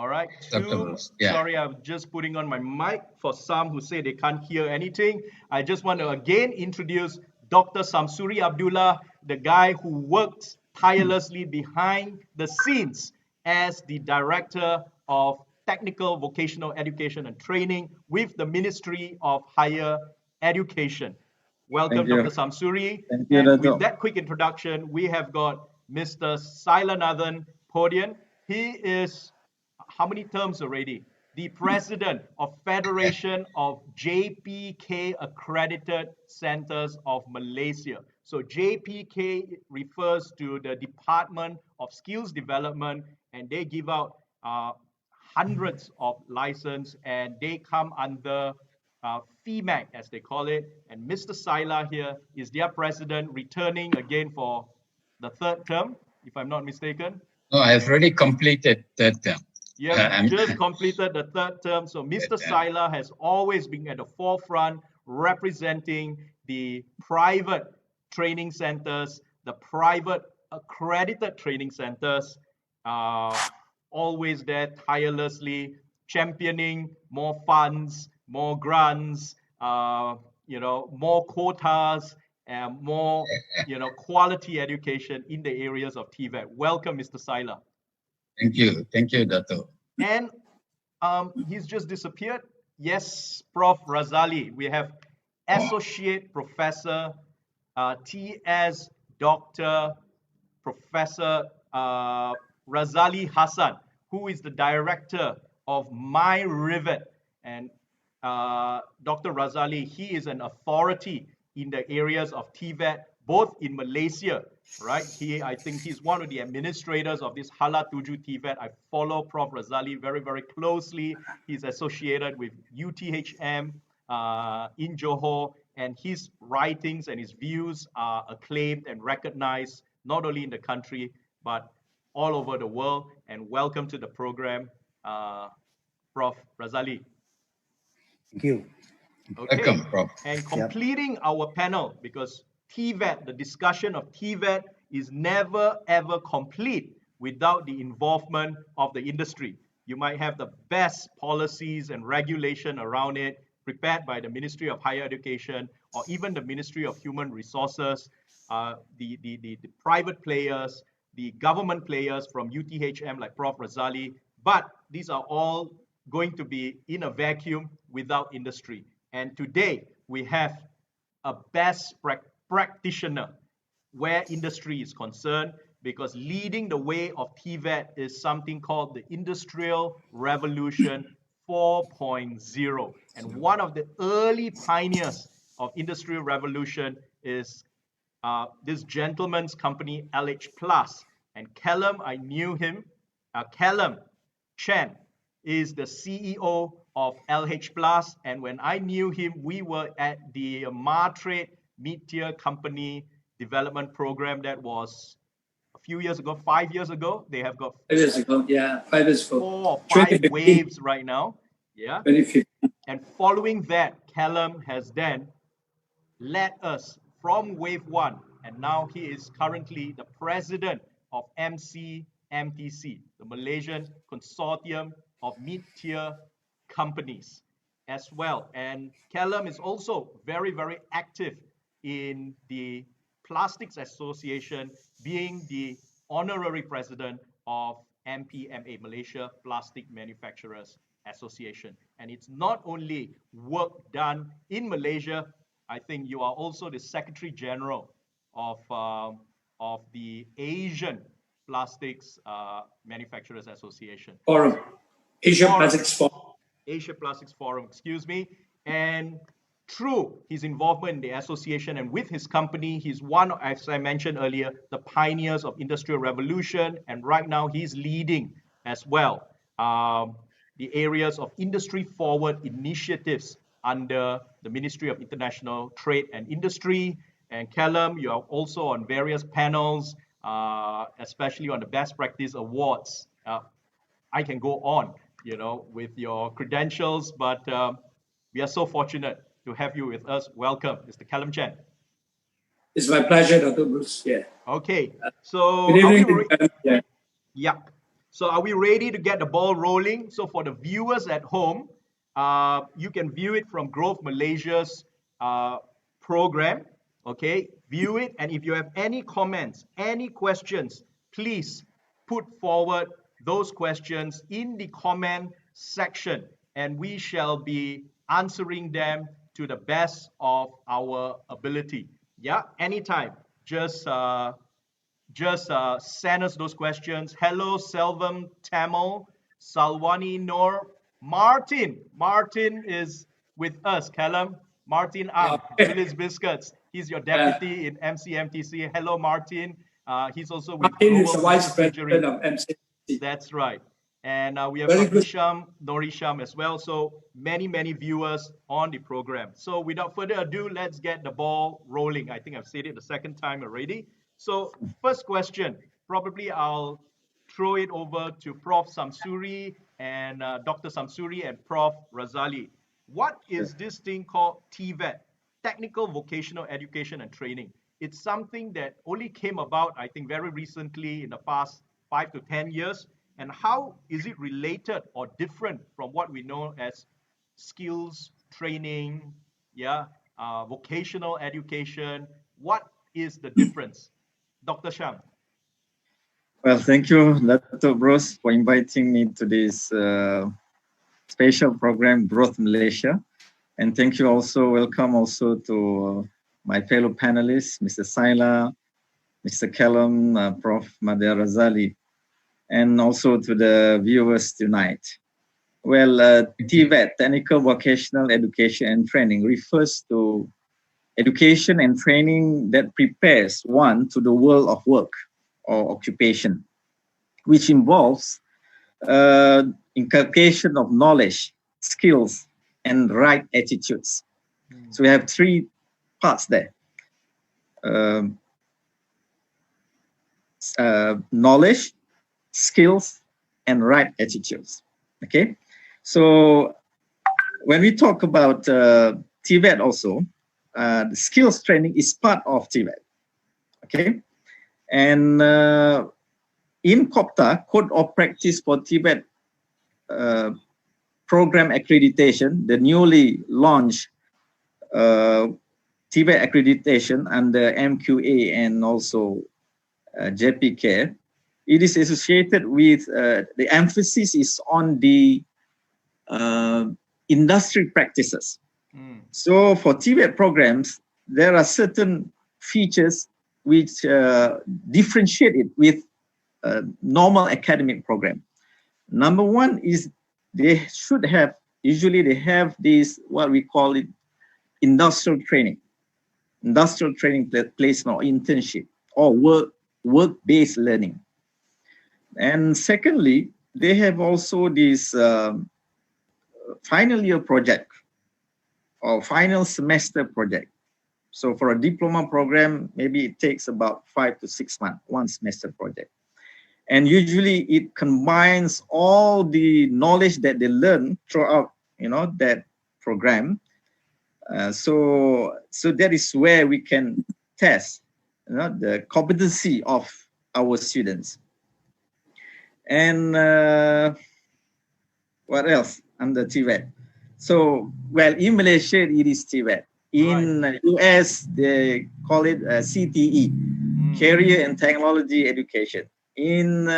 All right. Dr. Bruce. Yeah. Sorry, I'm just putting on my mic for some who say they can't hear anything. I just want to again introduce Dr. Shamsuri Abdullah, the guy who works tirelessly behind the scenes as the Director of Technical Vocational Education and Training with the Ministry of Higher Education. Welcome, Dr. Shamsuri. Thank you, and Dato'. with that quick introduction, we have got Mr. Sailanathan Podian. He is, how many terms already? The President of Federation of JPK Accredited Centers of Malaysia. So JPK refers to the Department of Skills Development, and they give out hundreds of licenses, and they come under FEMAC, as they call it. And Mr. Saila here is their president, returning again for the third term, if I'm not mistaken. No, I've already completed that term. You have just completed the third term. So Mr. Saila has always been at the forefront representing the private training centers, the private accredited training centers, always there tirelessly championing more funds, more grants, more quotas, and more, quality education in the areas of TVET. Welcome, Mr. Saila. Thank you, Dato'. And he's just disappeared. Yes, Prof. Razali. We have Associate Professor T.S. Dr. Professor Razali Hassan, who is the director of MyRivet. And Dr. Razali, he is an authority in the areas of TVET, both in Malaysia, right? I think he's one of the administrators of this Hala Tuju TVET. I follow Prof. Razali very, very closely. He's associated with UTHM in Johor, and his writings and his views are acclaimed and recognized, not only in the country, but all over the world. And welcome to the program, Prof. Razali. Thank you. Okay. Welcome, Prof. And completing our panel, because TVET, the discussion of TVET is never ever complete without the involvement of the industry. You might have the best policies and regulation around it prepared by the Ministry of Higher Education or even the Ministry of Human Resources, the private players, the government players from UTHM like Prof. Razali, but these are all going to be in a vacuum without industry. And today we have a best practitioner where industry is concerned, because leading the way of TVET is something called the Industrial Revolution 4.0. And one of the early pioneers of Industrial Revolution is this gentleman's company, LH Plus. And Callum, I knew him. Callum Chen is the CEO of LH Plus. And when I knew him, we were at the Martrade Mid-Tier Company Development Program that was a few years ago, 5 years ago. They have got 5 years ago, yeah, 5 years ago. 4 or 5 waves right now. Yeah. 2015. And following that, Callum has then led us from wave 1, and now he is currently the president of MCMTC, the Malaysian Consortium of Mid-Tier Companies as well. And Callum is also very, very active in the Plastics Association, being the honorary president of MPMA, Malaysia Plastic Manufacturers Association. And it's not only work done in Malaysia. I think you are also the Secretary General of the Asian Plastics Manufacturers Association. Forum. Asia Plastics Forum. Asia Plastics Forum, excuse me. And through his involvement in the association and with his company, he's one, as I mentioned earlier, the pioneers of Industrial Revolution. And right now he's leading as well the areas of industry forward initiatives under the Ministry of International Trade and Industry. And Callum, you are also on various panels, especially on the Best Practice Awards. I can go on, with your credentials, but we are so fortunate to have you with us. Welcome, Mr. Callum Chen. It's my pleasure, Dr. Bruce. Yeah. Okay. So, good evening. yeah. So are we ready to get the ball rolling? So for the viewers at home, you can view it from Growth Malaysia's program. Okay, view it, and if you have any comments, any questions, please put forward those questions in the comment section, and we shall be answering them to the best of our ability. Yeah, anytime. Just send us those questions. Hello, Selvam Tamil, Salwani Noor, Martin. Martin is with us, Callum. Martin Ang, Julie's Biscuits. He's your deputy in MCMTC. Hello, Martin. He's also with Martin is the Global vice Subsidiary. president of MCC. That's right. And we have Very good. Norisham as well. So many viewers on the program. So without further ado, let's get the ball rolling. I think I've said it the second time already. So first question, probably I'll throw it over to Prof. Shamsuri and Dr. Shamsuri and Prof. Razali. What is this thing called TVET, Technical Vocational Education and Training? It's something that only came about, I think, very recently in the past 5 to 10 years. And how is it related or different from what we know as skills training, vocational education? What is the difference? Dr. Sham. Well, thank you, Dr. Bruce, for inviting me to this special program, Growth Malaysia. And thank you also, welcome also to my fellow panelists, Mr. Saila, Mr. Callum, Prof. Madhya Razali, and also to the viewers tonight. Well, TVET, Technical Vocational Education and Training, refers to education and training that prepares one to the world of work or occupation, which involves inculcation of knowledge, skills, and right attitudes. So we have three parts there. Knowledge, skills, and right attitudes. Okay, so when we talk about TVET also, the skills training is part of TVET. Okay, and in COPTA, Code of Practice for TVET Program Accreditation, the newly launched TVET accreditation under MQA and also JPK, it is associated with the emphasis is on the industry practices. So for TVET programs, there are certain features which differentiate it with normal academic program. Number one is they should have, usually they have this, what we call it, industrial training placement or internship or work-based learning. And secondly, they have also this final year project or final semester project. So for a diploma program, maybe it takes about 5 to 6 months, one semester project. And usually it combines all the knowledge that they learn throughout, that program. So that is where we can test, the competency of our students. And what else under TVET? So, well, in Malaysia, it is TVET. In US, they call it CTE, Career and Technology Education. In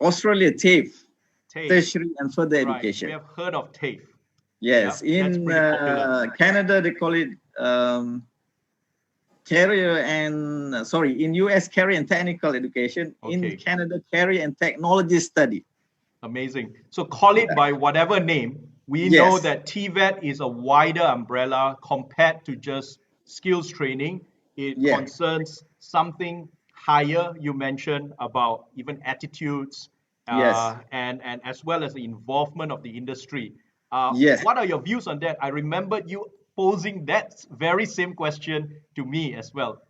Australia, TAFE, Tertiary and Further Education. We have heard of TAFE. Yes, yep, in Canada, they call it in US, Career and Technical Education. Okay. In Canada, Career and Technology Study. Amazing. So call it by whatever name. We know that TVET is a wider umbrella compared to just skills training. It concerns something higher. You mentioned about even attitudes and as well as the involvement of the industry. What are your views on that? I remember you posing that very same question to me as well.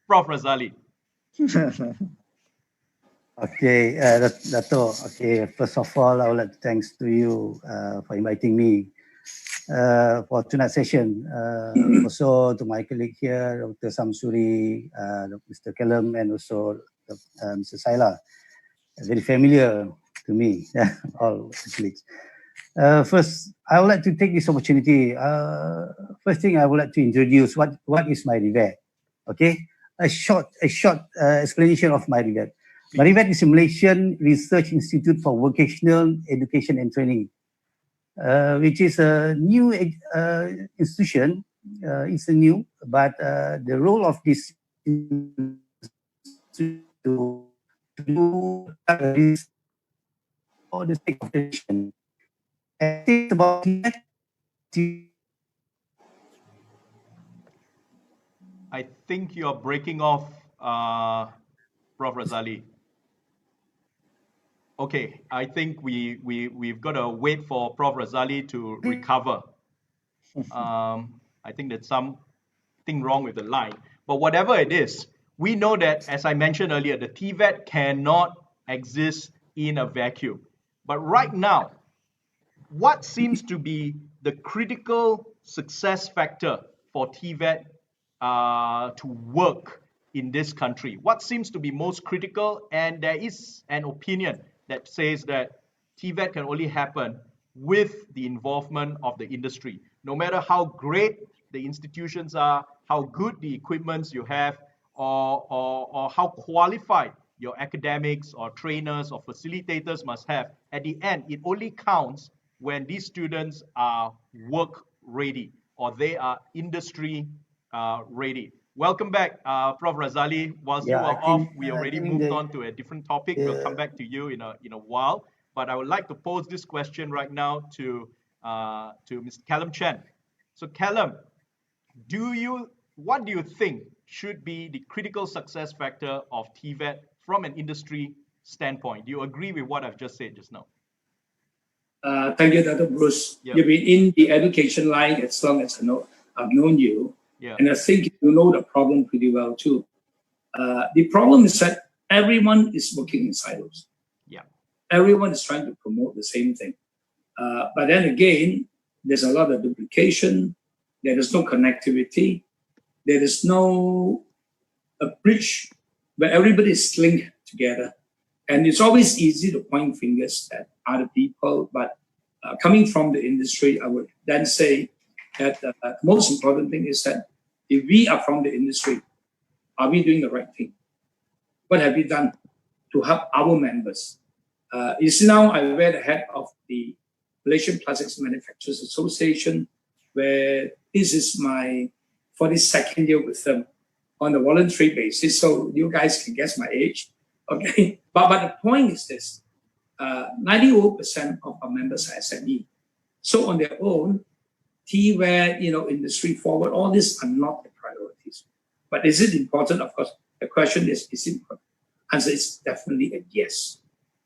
Prof. Razali. Okay, Dato. Okay, first of all, I would like to thanks to you for inviting me for tonight's session. Also to my colleague here, Dr. Shamsuri, Mr. Callum, and also Mr. Saila. Very familiar to me, all the colleagues. First, I would like to take this opportunity. First thing, I would like to introduce what is MyRevet. Okay, a short explanation of MyRevet. MyRevet is a Malaysian Research Institute for Vocational Education and Training, which is a new institution. It's a new, but the role of this institute to do all the sake of education. I think about I think you're breaking off, Prof. Razali. Okay, I think we've got to wait for Prof. Razali to recover. I think there's something wrong with the line. But whatever it is, we know that, as I mentioned earlier, the TVET cannot exist in a vacuum. But right now, what seems to be the critical success factor for TVET to work in this country? What seems to be most critical? And there is an opinion that says that TVET can only happen with the involvement of the industry. No matter how great the institutions are, how good the equipments you have, or how qualified your academics or trainers or facilitators must have, at the end, it only counts when these students are work ready or they are industry ready. Welcome back, Prof. Razali. Whilst you are off, we already moved on to a different topic. We'll come back to you in a while. But I would like to pose this question right now to Mr. Callum Chen. So Callum, what do you think should be the critical success factor of TVET from an industry standpoint? Do you agree with what I've just said just now? Thank you, Dr. Bruce. Yeah. You've been in the education line as long as I've known you. Yeah. And I think you know the problem pretty well too. The problem is that everyone is working in silos. Yeah. Everyone is trying to promote the same thing. But then again, there's a lot of duplication. There is no connectivity. There is no a bridge where everybody is linked together. And it's always easy to point fingers at other people. But coming from the industry, I would then say that the most important thing is that if we are from the industry, are we doing the right thing? What have we done to help our members? You see now, I wear the head of the Malaysian Plastics Manufacturers Association, where this is my 42nd year with them on a voluntary basis. So you guys can guess my age, okay? But the point is this, 90% of our members are SME. So on their own, TVET, industry forward, all these are not the priorities. But is it important? Of course, the question is it important? Answer is definitely a yes.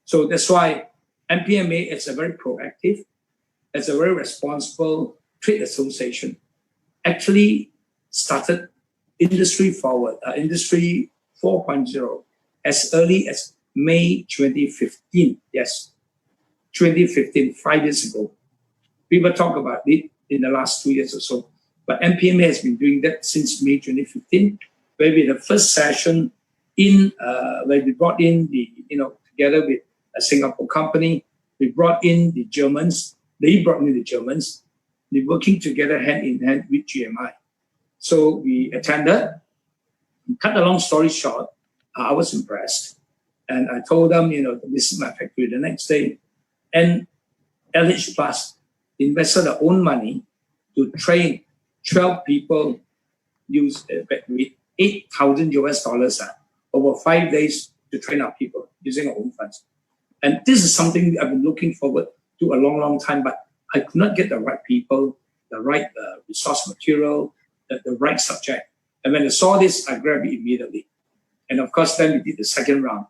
So that's why MPMA is a very proactive, it's a very responsible trade association. Actually started industry forward, industry 4.0 as early as May 2015. Yes, 2015, 5 years ago. People talk about it in the last 2 years or so. But MPMA has been doing that since May 2015, where we had the first session where we brought in together with a Singapore company, we brought in the Germans, they brought in the Germans, they're working together hand in hand with GMI. So we attended. Cut a long story short, I was impressed. And I told them, this is my factory the next day. And LH Plus invested their own money to train 12 people, use with $8,000 over 5 days to train our people using our own funds. And this is something I've been looking forward to a long, long time, but I could not get the right people, the right resource material, the right subject. And when I saw this, I grabbed it immediately. And of course, then we did the second round,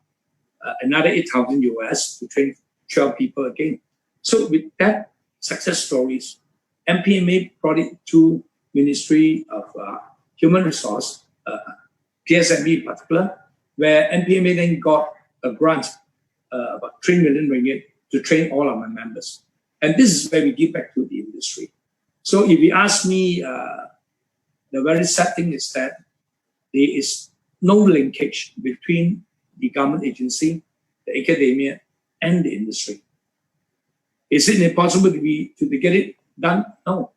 another $8,000 to train 12 people again. So with that success stories, MPMA brought it to Ministry of Human Resource, PSME in particular, where MPMA then got a grant, about 3 million ringgit, to train all of my members. And this is where we give back to the industry. So if you ask me, the very sad thing is that there is no linkage between the government agency, the academia, and the industry. Is it impossible to get it done? No.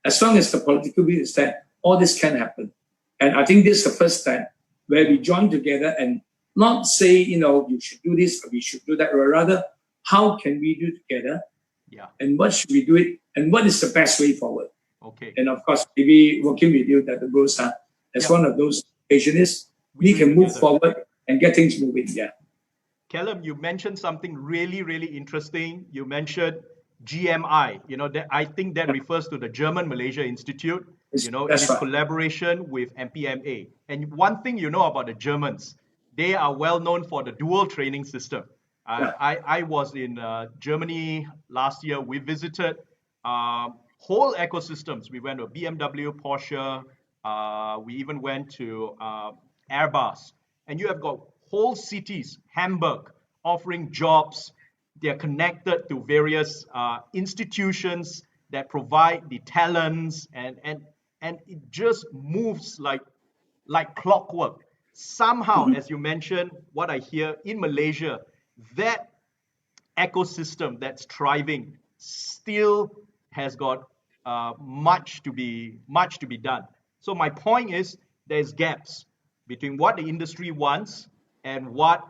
As long as the political will is there, all this can happen. And I think this is the first step where we join together and not say, you should do this or we should do that, or rather, how can we do together? Yeah. And what should we do it? And what is the best way forward? Okay. And of course, maybe working with you, Dr. Bruce, as one of those occasions, we can move forward and get things moving. Yeah. Callum, you mentioned something really, really interesting. You mentioned GMI. I think that refers to the German-Malaysia Institute. In its collaboration with MPMA. And one thing you know about the Germans, they are well known for the dual training system. I was in Germany last year. We visited whole ecosystems. We went to BMW, Porsche. We even went to Airbus. And you have got whole cities, Hamburg, offering jobs. They're connected to various institutions that provide the talents, and it just moves like clockwork. Somehow, as you mentioned, what I hear in Malaysia, that ecosystem that's thriving still has got much to be done. So my point is, there's gaps between what the industry wants and what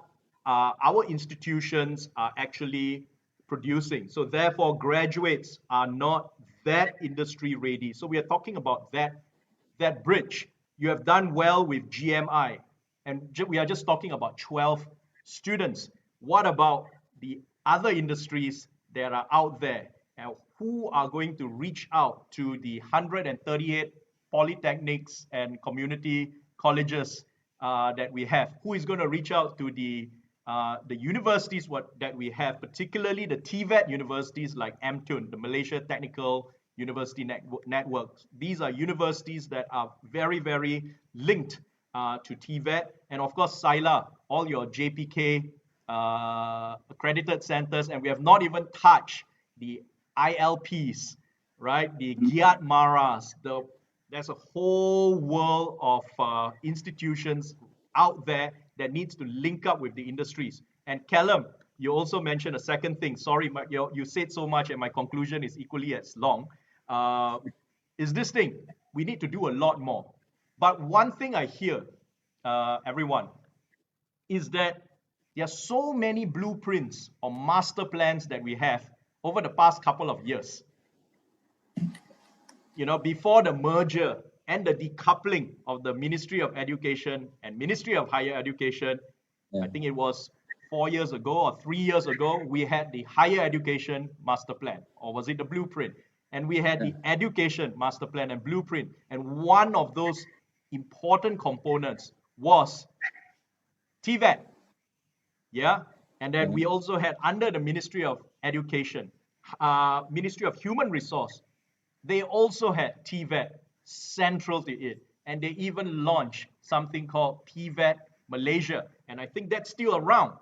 our institutions are actually producing. So therefore, graduates are not that industry ready. So we are talking about that bridge. You have done well with GMI, and we are just talking about 12 students. What about the other industries that are out there, and who are going to reach out to the 138 polytechnics and community colleges that we have? Who is going to reach out to the universities that we have, particularly the TVET universities like MTUN, the Malaysia Technical University Network. These are universities that are very, very linked to TVET. And of course, SILA, all your JPK accredited centers, and we have not even touched the ILPs, right? The Giat Maras. There's a whole world of institutions out there that needs to link up with the industries. And Callum, you also mentioned a second thing. Sorry, you said so much and my conclusion is equally as long. Is this thing, we need to do a lot more. But one thing I hear, everyone, is that there are so many blueprints or master plans that we have over the past couple of years. Before the merger and the decoupling of the Ministry of Education and Ministry of Higher Education, I think it was 4 years ago or 3 years ago, we had the Higher Education Master Plan, or was it the Blueprint? And we had the Education Master Plan and Blueprint. And one of those important components was TVET. Yeah. And then we also had, under the Ministry of Education, Ministry of Human Resource, they also had TVET central to it. And they even launched something called TVET Malaysia. And I think that's still around.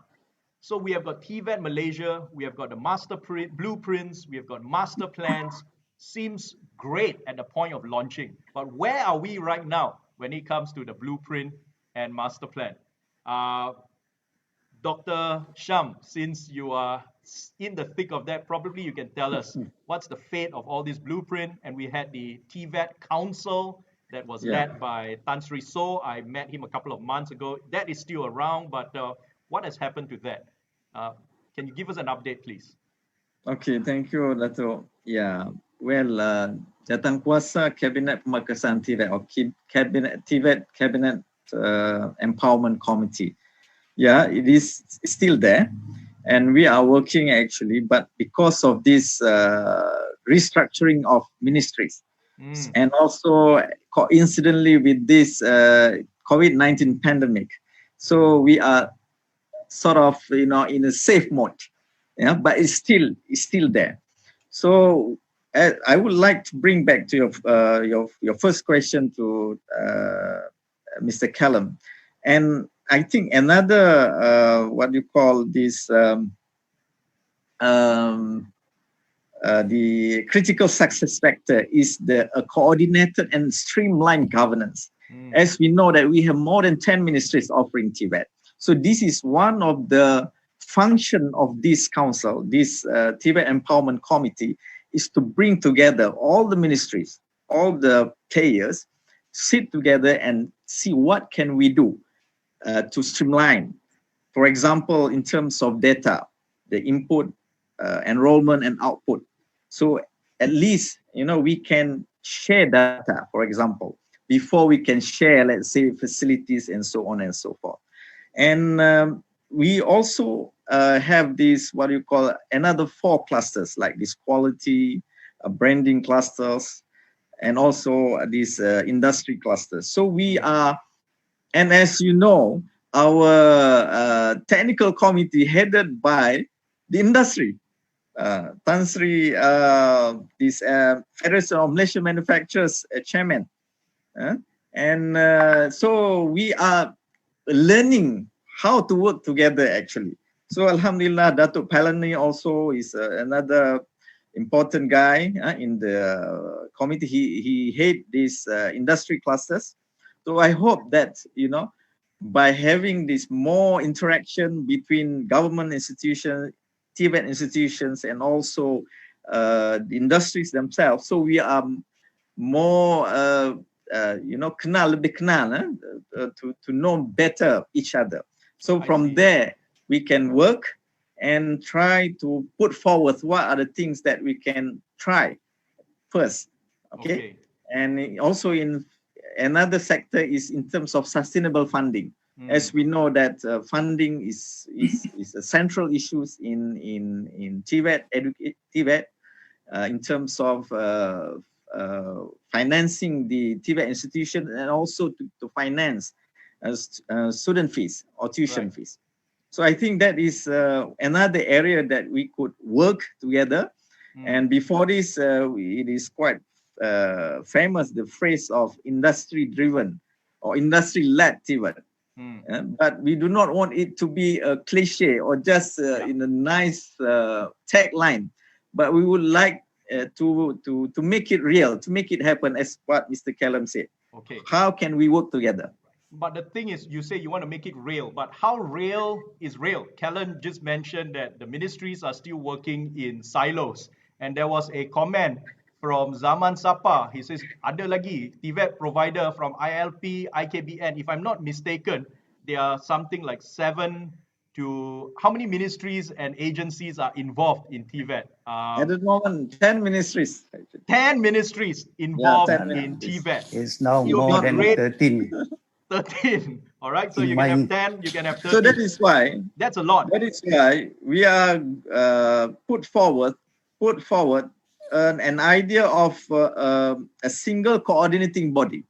So we have got TVET Malaysia, we have got the master blueprints, we have got master plans. Seems great at the point of launching. But where are we right now when it comes to the blueprint and master plan? Dr. Sham, since you are in the thick of that, probably you can tell us what's the fate of all this blueprint. And we had the TVET Council that was led by Tan Sri So. I met him a couple of months ago. That is still around, but what has happened to that? Can you give us an update, please? Okay, thank you, Dato'. Yeah, well, Jawatankuasa Cabinet Pemekasan TVET or TVET Cabinet Empowerment Committee. Yeah, it is still there. And we are working actually, but because of this restructuring of ministries, and also coincidentally with this COVID-19 pandemic, so we are sort of in a safe mode, but it's still there. So I would like to bring back to your first question to Mr. Callum, and I think another what you call this the critical success factor is a coordinated and streamlined governance. As we know that we have more than 10 ministries offering TVET. So this is one of the function of this council, this TVET Empowerment Committee, is to bring together all the ministries, all the players, sit together and see what can we do to streamline. For example, in terms of data, the input, enrollment and output. So at least, we can share data, for example, before we can share, let's say, facilities and so on and so forth. And we also have this, what you call, another 4 clusters, like this quality, branding clusters, and also these industry clusters. So we are, and as you know, our technical committee headed by the industry, Tan Sri, this Federation of Malaysian Manufacturers chairman. So we are learning how to work together actually. So Alhamdulillah, Datuk Palani also is another important guy in the committee. He head these industry clusters. So I hope that, by having this more interaction between government institutions, TVET institutions, and also the industries themselves, so we are more, lebih kenal, to know better each other. So from there, we can work and try to put forward what are the things that we can try first. Okay. And also in another sector is in terms of sustainable funding. As we know that funding is a central issue in TVET, TVET in terms of financing the TVET institution, and also to finance student fees or tuition fees. So I think that is another area that we could work together. And before this, it is quite famous, the phrase of industry-driven or industry-led TVET. But we do not want it to be a cliche or just in a nice tagline, but we would like to make it real, to make it happen, as what Mr. Callum said. Okay. How can we work together? But the thing is, you say you want to make it real, but how real is real? Callum just mentioned that the ministries are still working in silos. And there was a comment from Zaman Sapa. He says, ada lagi TVET provider from ILP, IKBN. If I'm not mistaken, there are something like 7 to, how many ministries and agencies are involved in TVET? At the moment, 10 ministries. 10 ministries involved 10 in ministries. TVET. It's now It would more be than great. 13. 13. All right. So In you can have 10, you can have 13. So that is why. That's a lot. That is why we are put forward an idea of a single coordinating body,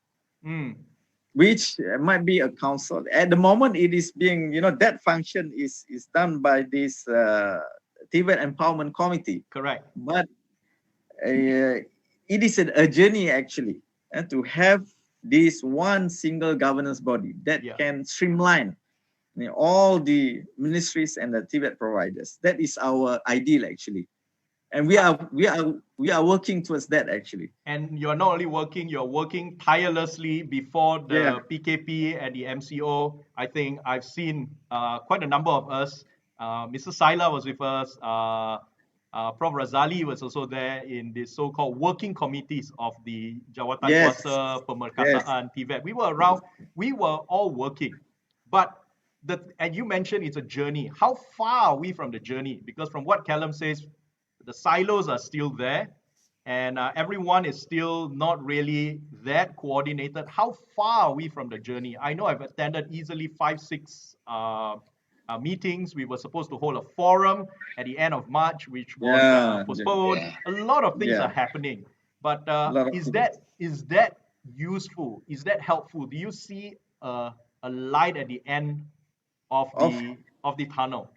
which might be a council. At the moment, it is being, that function is done by this TVET Empowerment Committee. Correct. But it is a journey actually to have this one single governance body that can streamline all the ministries and the TVET providers. That is our ideal actually. And we are working towards that actually. And you're not only working, you're working tirelessly before the PKP and the MCO. I think I've seen quite a number of us. Mr. Saila was with us. Prof. Razali was also there in the so-called working committees of the Jawatan Kuasa, Pemerkasaan, TVET. We were around, we were all working. But and you mentioned it's a journey. How far are we from the journey? Because from what Callum says, the silos are still there, and everyone is still not really that coordinated. How far are we from the journey? I know I've attended easily 5-6 meetings. We were supposed to hold a forum at the end of March, which was postponed. A lot of things are happening. But is that useful? Is that helpful? Do you see a light at the end of the tunnel?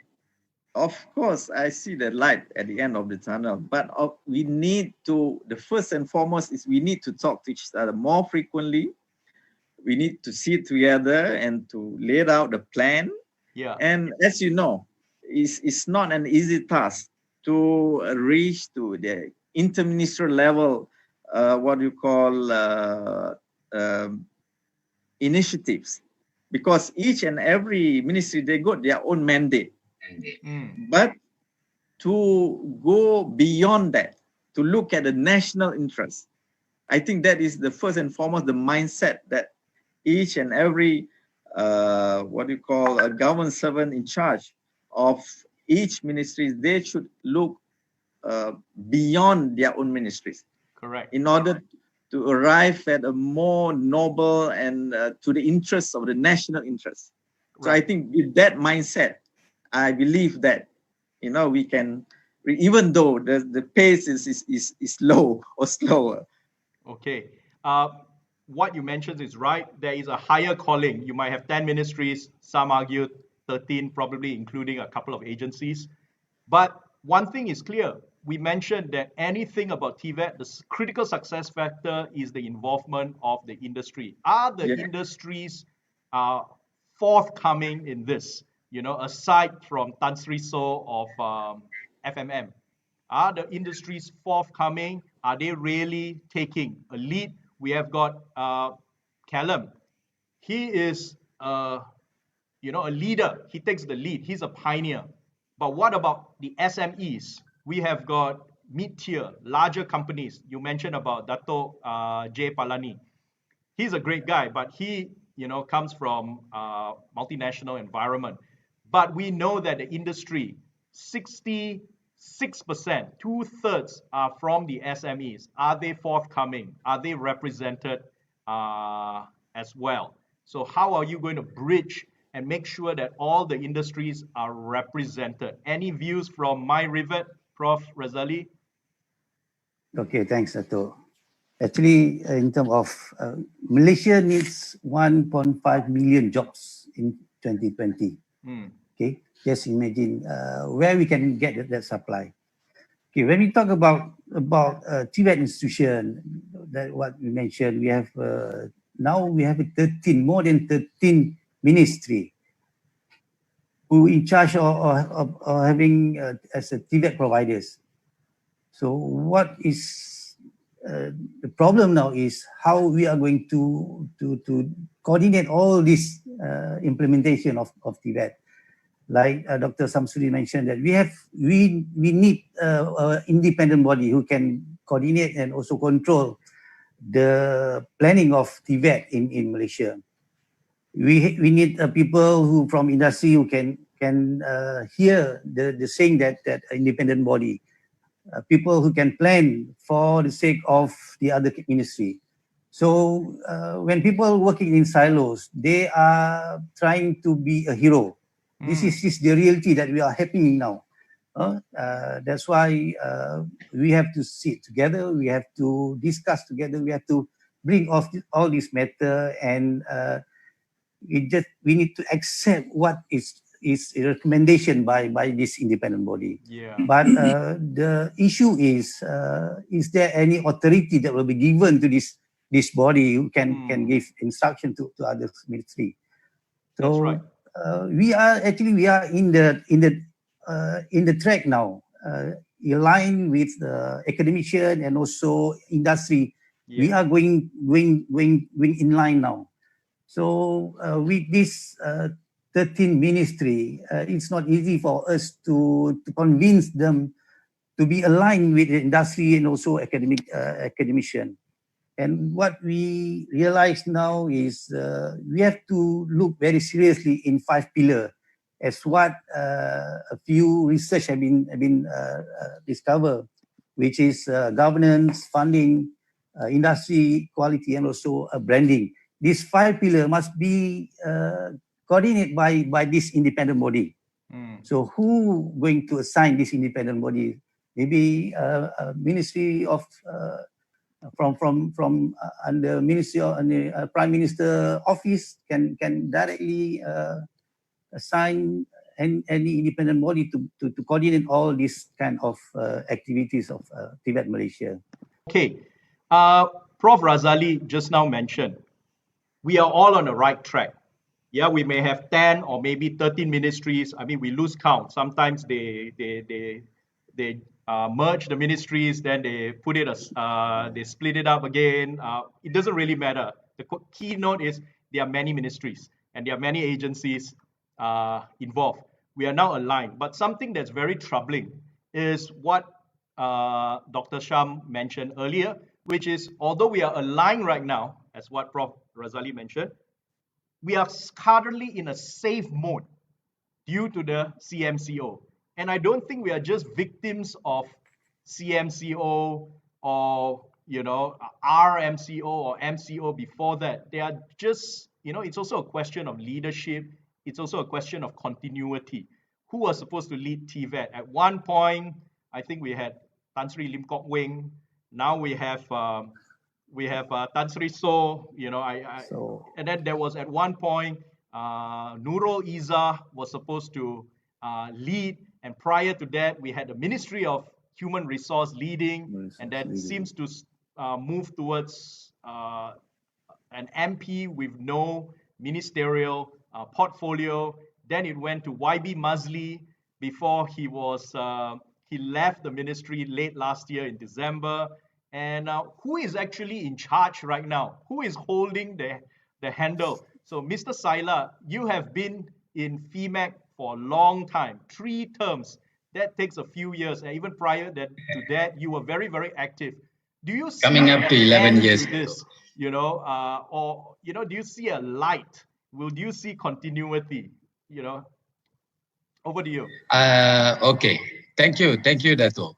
Of course, I see the light at the end of the tunnel, but we need to, the first and foremost is we need to talk to each other more frequently. We need to sit together and to lay out the plan. And as you know, it's not an easy task to reach to the interministerial level, what you call initiatives, because each and every ministry, they got their own mandate. But to go beyond that, to look at the national interest, I think that is the first and foremost the mindset that each and every what you call a government servant in charge of each ministry, they should look beyond their own ministries. Correct. In order to arrive at a more noble and to the interests of the national interest. So I think with that mindset, I believe that, you know, we can, even though the pace is slow or slower. Okay. What you mentioned is right. There is a higher calling. You might have 10 ministries. Some argue 13, probably including a couple of agencies. But one thing is clear. We mentioned that anything about TVET, the critical success factor is the involvement of the industry. Are the industries forthcoming in this? You know, aside from Tan Sri So of FMM, are the industries forthcoming? Are they really taking a lead? We have got Callum. He is, you know, a leader. He takes the lead. He's a pioneer. But what about the SMEs? We have got mid-tier, larger companies. You mentioned about Dato J. Palani. He's a great guy, but he, you know, comes from multinational environment. But we know that the industry, 66%, 2/3 are from the SMEs. Are they forthcoming? Are they represented as well? So how are you going to bridge and make sure that all the industries are represented? Any views from MyRivet, Prof. Razali? Okay, thanks, Dato'. Actually, in terms of Malaysia needs 1.5 million jobs in 2020. Okay, just imagine where we can get that supply. Okay, when we talk about TVET institution, that what we mentioned, we have now we have more than 13 ministry who in charge of having as a TVET providers. So what is the problem now is how we are going to coordinate all this implementation of TVET. Like Dr. Shamsuri mentioned, that we need an independent body who can coordinate and also control the planning of TVET in Malaysia. We need people who from industry who can hear the saying that independent body, people who can plan for the sake of the other ministry. So when people working in silos, they are trying to be a hero. This is the reality that we are happening now. That's why we have to sit together. We have to discuss together. We have to bring off all this matter, and we need to accept what is a recommendation by this independent body. Yeah. But the issue is there any authority that will be given to this body who can give instruction to other ministry? So that's right. We are in the track now, aligned with the academician and also industry. Yeah. We are going in line now. So with this 13 ministry, it's not easy for us to convince them to be aligned with the industry and also academician. And what we realize now is we have to look very seriously in 5 pillars, as what a few research have been discovered, which is governance, funding, industry, quality, and also branding. These 5 pillars must be coordinated by this independent body. So who going to assign this independent body? Maybe a ministry of from under Ministry of Prime Minister office can directly assign any independent body to coordinate all these kind of activities of TVET Malaysia. Okay, Prof. Razali just now mentioned, we are all on the right track. Yeah, we may have 10 or maybe 13 ministries. I mean, we lose count. Sometimes they they merge the ministries, then they put it as they split it up again. It doesn't really matter. The keynote is there are many ministries and there are many agencies involved. We are now aligned. But something that's very troubling is what Dr. Sham mentioned earlier, which is although we are aligned right now, as what Prof. Razali mentioned, we are currently in a safe mode due to the CMCO. And I don't think we are just victims of CMCO or, you know, RMCO or MCO before that. They are just, you know, it's also a question of leadership. It's also a question of continuity. Who was supposed to lead TVET? At one point, I think we had Tan Sri Lim Kok Wing. Now we have Tan Sri So, you know, and then there was at one point, Nurul Izzah was supposed to lead. And prior to that, we had the Ministry of Human Resource leading, and that seems to move towards an MP with no ministerial portfolio. Then it went to YB Mazli before he was he left the ministry late last year in December. And who is actually in charge right now? Who is holding the handle? So, Mr. Saila, you have been in FEMAC for a long time, 3 terms. That takes a few years. And even prior to that, you were very, very active. Do you see Coming up to 11 years to this, you know, or, you know, do you see a light? Will you see continuity, you know? Over to you. Okay. Thank you, Dato'.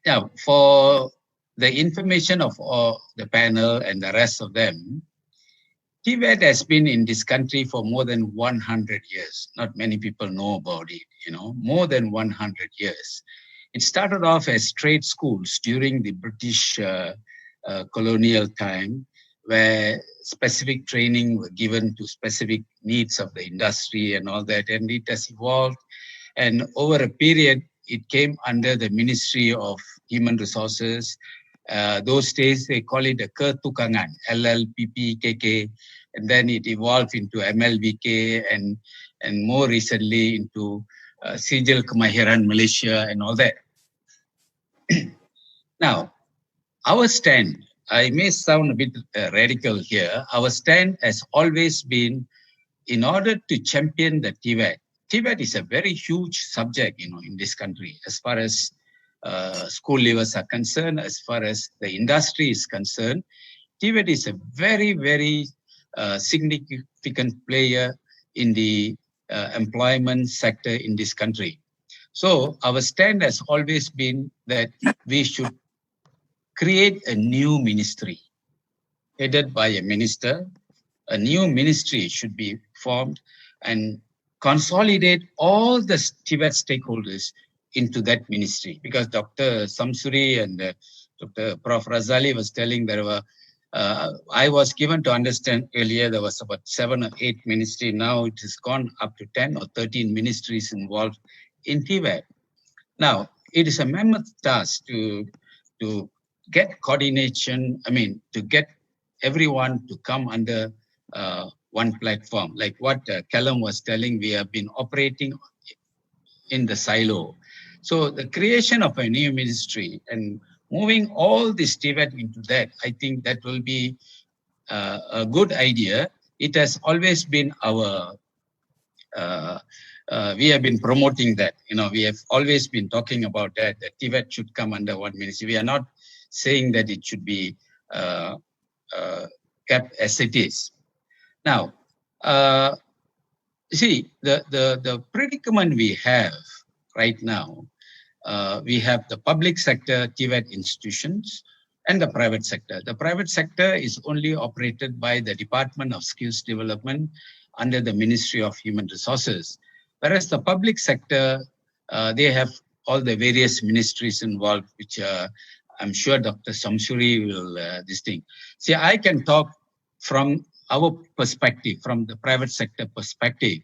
Yeah, for the information of all the panel and the rest of them, TVET has been in this country for more than 100 years. Not many people know about it, you know, more than 100 years. It started off as trade schools during the British colonial time, where specific training were given to specific needs of the industry and all that, and it has evolved. And over a period, it came under the Ministry of Human Resources. Those days, they call it the Ketukangan, LLPPKK, and then it evolved into MLBK and more recently into Sijil Kemahiran Malaysia and all that. Now, our stand, I may sound a bit radical here, our stand has always been in order to champion the TVET. TVET is a very huge subject, you know, in this country, as far as school leavers are concerned, as far as the industry is concerned. TVET is a very, very significant player in the employment sector in this country. So our stand has always been that we should create a new ministry headed by a minister. A new ministry should be formed and consolidate all the TVET stakeholders into that ministry. Because Dr. Shamsuri and Dr. Prof. Razali was telling there were, I was given to understand earlier there was about 7 or 8 ministries. Now it has gone up to 10 or 13 ministries involved in TVET. Now, it is a mammoth task to get coordination, to get everyone to come under one platform. Like what Callum was telling, we have been operating in the silo. So the creation of a new ministry and moving all this TVET into that, I think that will be a good idea. It has always been our, we have been promoting that. We have always been talking about that TVET should come under one ministry. We are not saying that it should be kept as it is. Now, see, the predicament we have right now, we have the public sector TVET institutions and the private sector. The private sector is only operated by the Department of Skills Development under the Ministry of Human Resources. Whereas the public sector, they have all the various ministries involved, which I'm sure Dr. Shamsuri will this thing. See, I can talk from our perspective, from the private sector perspective.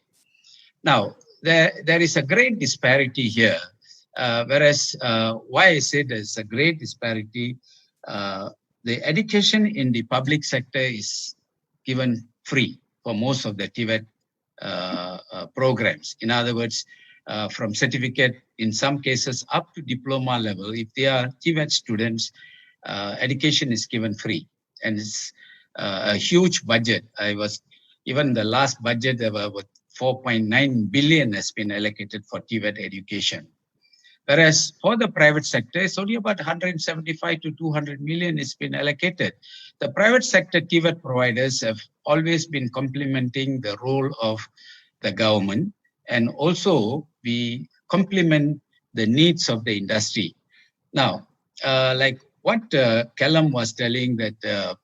Now, there is a great disparity here. Whereas, why I say there's a great disparity, the education in the public sector is given free for most of the TVET programs. In other words, from certificate, in some cases up to diploma level. If they are TVET students, education is given free, and it's a huge budget. Even the last budget, there were 4.9 billion has been allocated for TVET education. Whereas for the private sector, it's only about 175 to 200 million has been allocated. The private sector TVET providers have always been complementing the role of the government, and also we complement the needs of the industry. Now, like what Callum was telling, that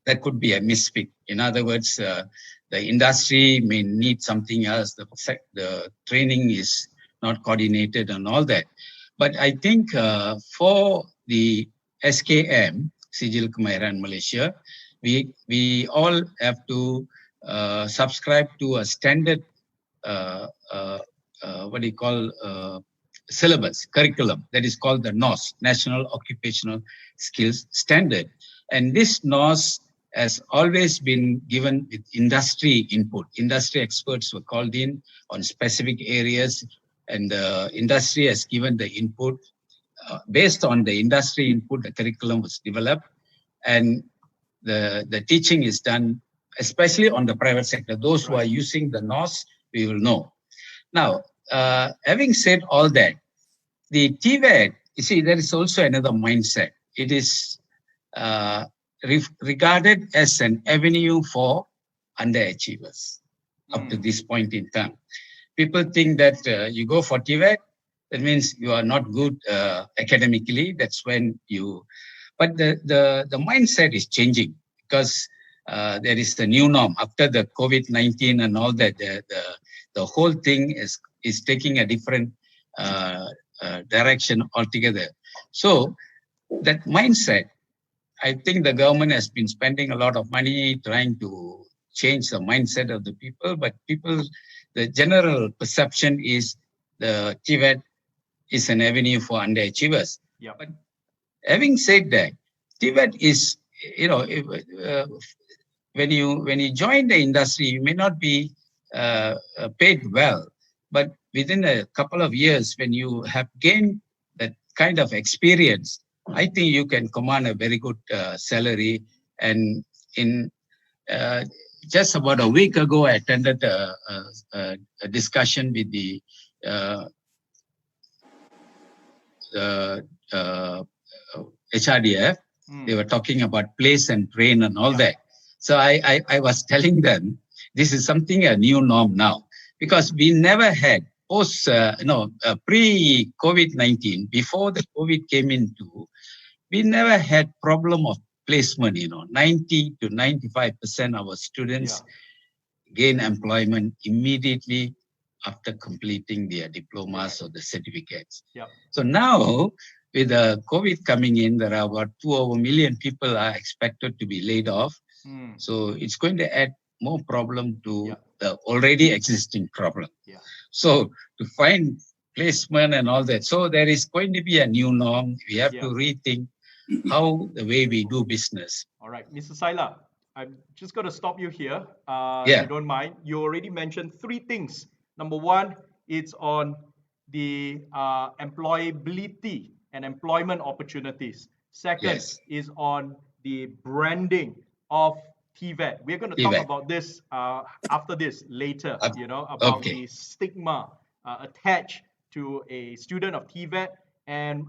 that could be a misfit. In other words, the industry may need something else. The training is not coordinated and all that. But I think for the SKM, Sijil Kemahiran Malaysia, we all have to subscribe to a standard, syllabus, curriculum, that is called the NOS, National Occupational Skills Standard. And this NOS has always been given with industry input. Industry experts were called in on specific areas, and the industry has given the input. Based on the industry input, the curriculum was developed, and the teaching is done, especially on the private sector. Those who are using the NOS, we will know. Now, having said all that, the TVET, you see, there is also another mindset. It is regarded as an avenue for underachievers up to this point in time. People think that you go for TVET, that means you are not good academically. That's when you, but the mindset is changing, because there is the new norm after the Covid-19 and all that. The whole thing is taking a different direction altogether. So that mindset, I think the government has been spending a lot of money trying to change the mindset of the people, but the general perception is the TVET is an avenue for underachievers. Yeah. But having said that, TVET is, when you join the industry, you may not be paid well, but within a couple of years, when you have gained that kind of experience, I think you can command a very good salary. And in just about a week ago, I attended a discussion with the HRDF. They were talking about place and train and all that. So I was telling them, this is something a new norm now, because we never had pre-COVID-19, before the COVID came into, we never had problem of placement. 90 to 95% of our students gain employment immediately after completing their diplomas or the certificates. So now, with the COVID coming in, there are about 2 million people are expected to be laid off. So it's going to add more problem to the already existing problem. So to find placement and all that, so there is going to be a new norm. We have to rethink how the way we do business. All right, Mr. Saila, I'm just going to stop you here. If you don't mind. You already mentioned 3 things. Number 1, it's on the employability and employment opportunities. Second is on the branding of TVET. We're going to talk about this after this later, about the stigma attached to a student of TVET. And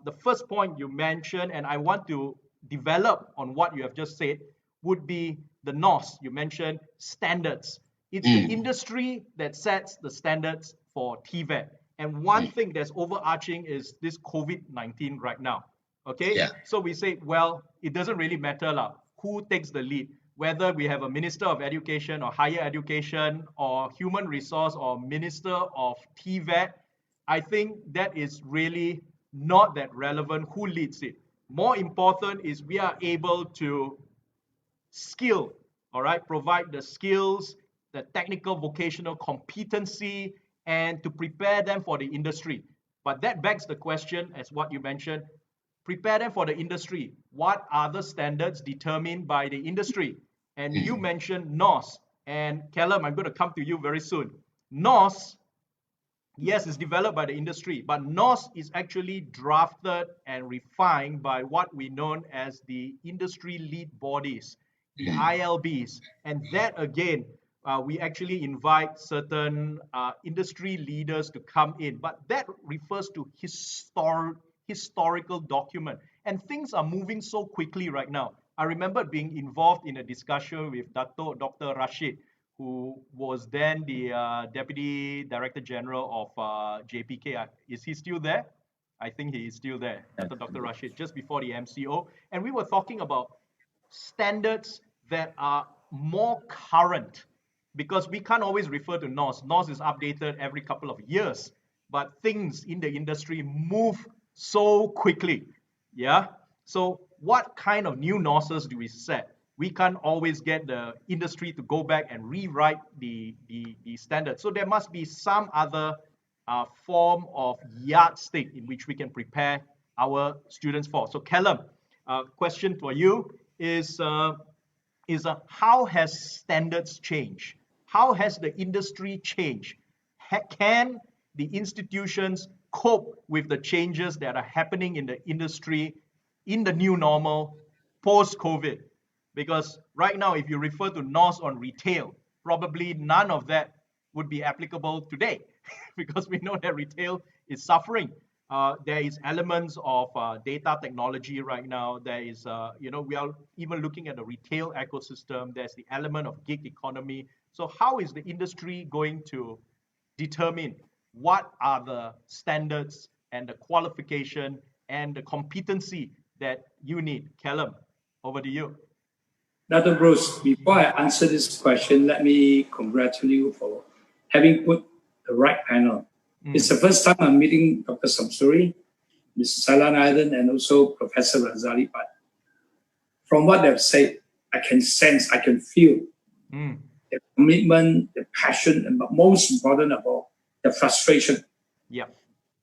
the first point you mentioned, and I want to develop on what you have just said, would be the NOS. You mentioned standards. It's the industry that sets the standards for TVET. And one thing that's overarching is this COVID-19 right now. Okay? So we say, well, it doesn't really matter who takes the lead, whether we have a Minister of Education or Higher Education or Human Resource or Minister of TVET. I think that is really not that relevant who leads it. More important is we are able to provide the skills, the technical vocational competency, and to prepare them for the industry. But that begs the question, as what you mentioned, prepare them for the industry. What are the standards determined by the industry? And you mentioned NOS. And Callum, I'm going to come to you very soon. NOS Yes, it's developed by the industry, but NOS is actually drafted and refined by what we know as the industry lead bodies, the ILBs. And that again, we actually invite certain industry leaders to come in, but that refers to historical document. And things are moving so quickly right now. I remember being involved in a discussion with Dr. Rashid, who was then the Deputy Director General of JPK. Is he still there? I think he is still there, Dr. Rashid, just before the MCO. And we were talking about standards that are more current, because we can't always refer to NOS. NOS is updated every couple of years, but things in the industry move so quickly. Yeah. So what kind of new NOSes do we set? We can't always get the industry to go back and rewrite the standard. So there must be some other form of yardstick in which we can prepare our students for. So Callum, question for you is how has standards changed? How has the industry changed? Can the institutions cope with the changes that are happening in the industry in the new normal post-COVID? Because right now, if you refer to NOS on retail, probably none of that would be applicable today because we know that retail is suffering. There is elements of data technology right now. There is, we are even looking at the retail ecosystem. There's the element of gig economy. So how is the industry going to determine what are the standards and the qualification and the competency that you need? Callum, over to you. Dr. Bruce, before I answer this question, let me congratulate you for having put the right panel. It's the first time I'm meeting Dr. Shamsuri, Mr. Salan Aiden, and also Professor Razali. But from what they've said, I can sense, I can feel the commitment, the passion, and most important of all, the frustration. Yeah.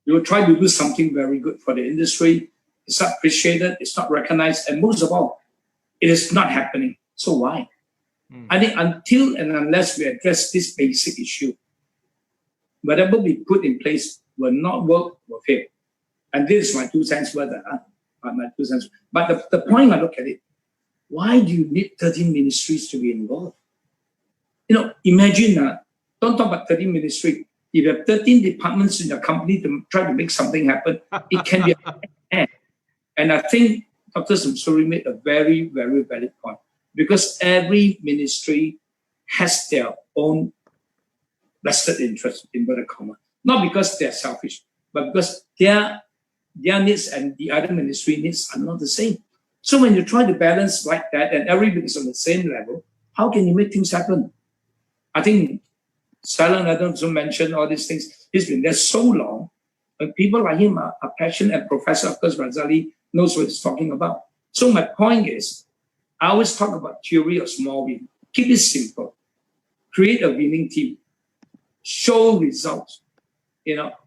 You will try to do something very good for the industry. It's not appreciated, it's not recognized, and most of all, it is not happening. So why? I think until and unless we address this basic issue, whatever we put in place will not work, will fail. And this is my 2 cents worth. But the point I look at it, why do you need 13 ministries to be involved? Imagine, don't talk about 13 ministries. If you have 13 departments in your company to try to make something happen, it can be a And I think Dr. Shamsuri made a very, very valid point, because every ministry has their own vested interest, in inverted comma. Not because they're selfish, but because their needs and the other ministry needs are not the same. So when you try to balance like that and everybody is on the same level, how can you make things happen? I think Salan also mentioned all these things. He's been there so long, and people like him are passionate, and Professor, of course, Razali knows what he's talking about. So my point is, I always talk about theory of small win. Keep it simple. Create a winning team. Show results.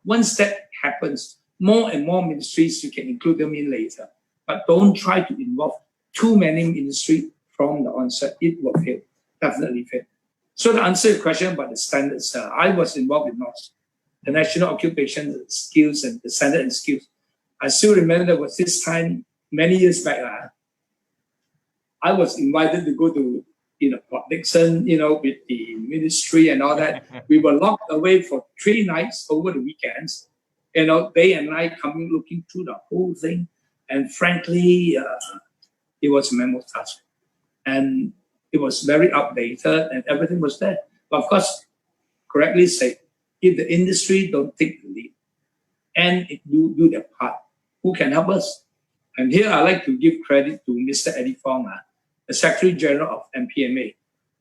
Once that happens, more and more ministries, you can include them in later. But don't try to involve too many ministries from the onset. It will fail. Definitely fail. So to answer your question about the standards, I was involved in NOS, the National Occupation Skills and the Standard and Skills. I still remember there was this time, many years back, I was invited to go to Port Dickson, with the ministry and all that. We were locked away for 3 nights over the weekends. They and I coming looking through the whole thing. And frankly, it was a mammoth task. And it was very updated and everything was there. But of course, correctly say, if the industry don't take the lead and do their part, who can help us? And here I like to give credit to Mr. Eddie Fong, the Secretary General of MPMA,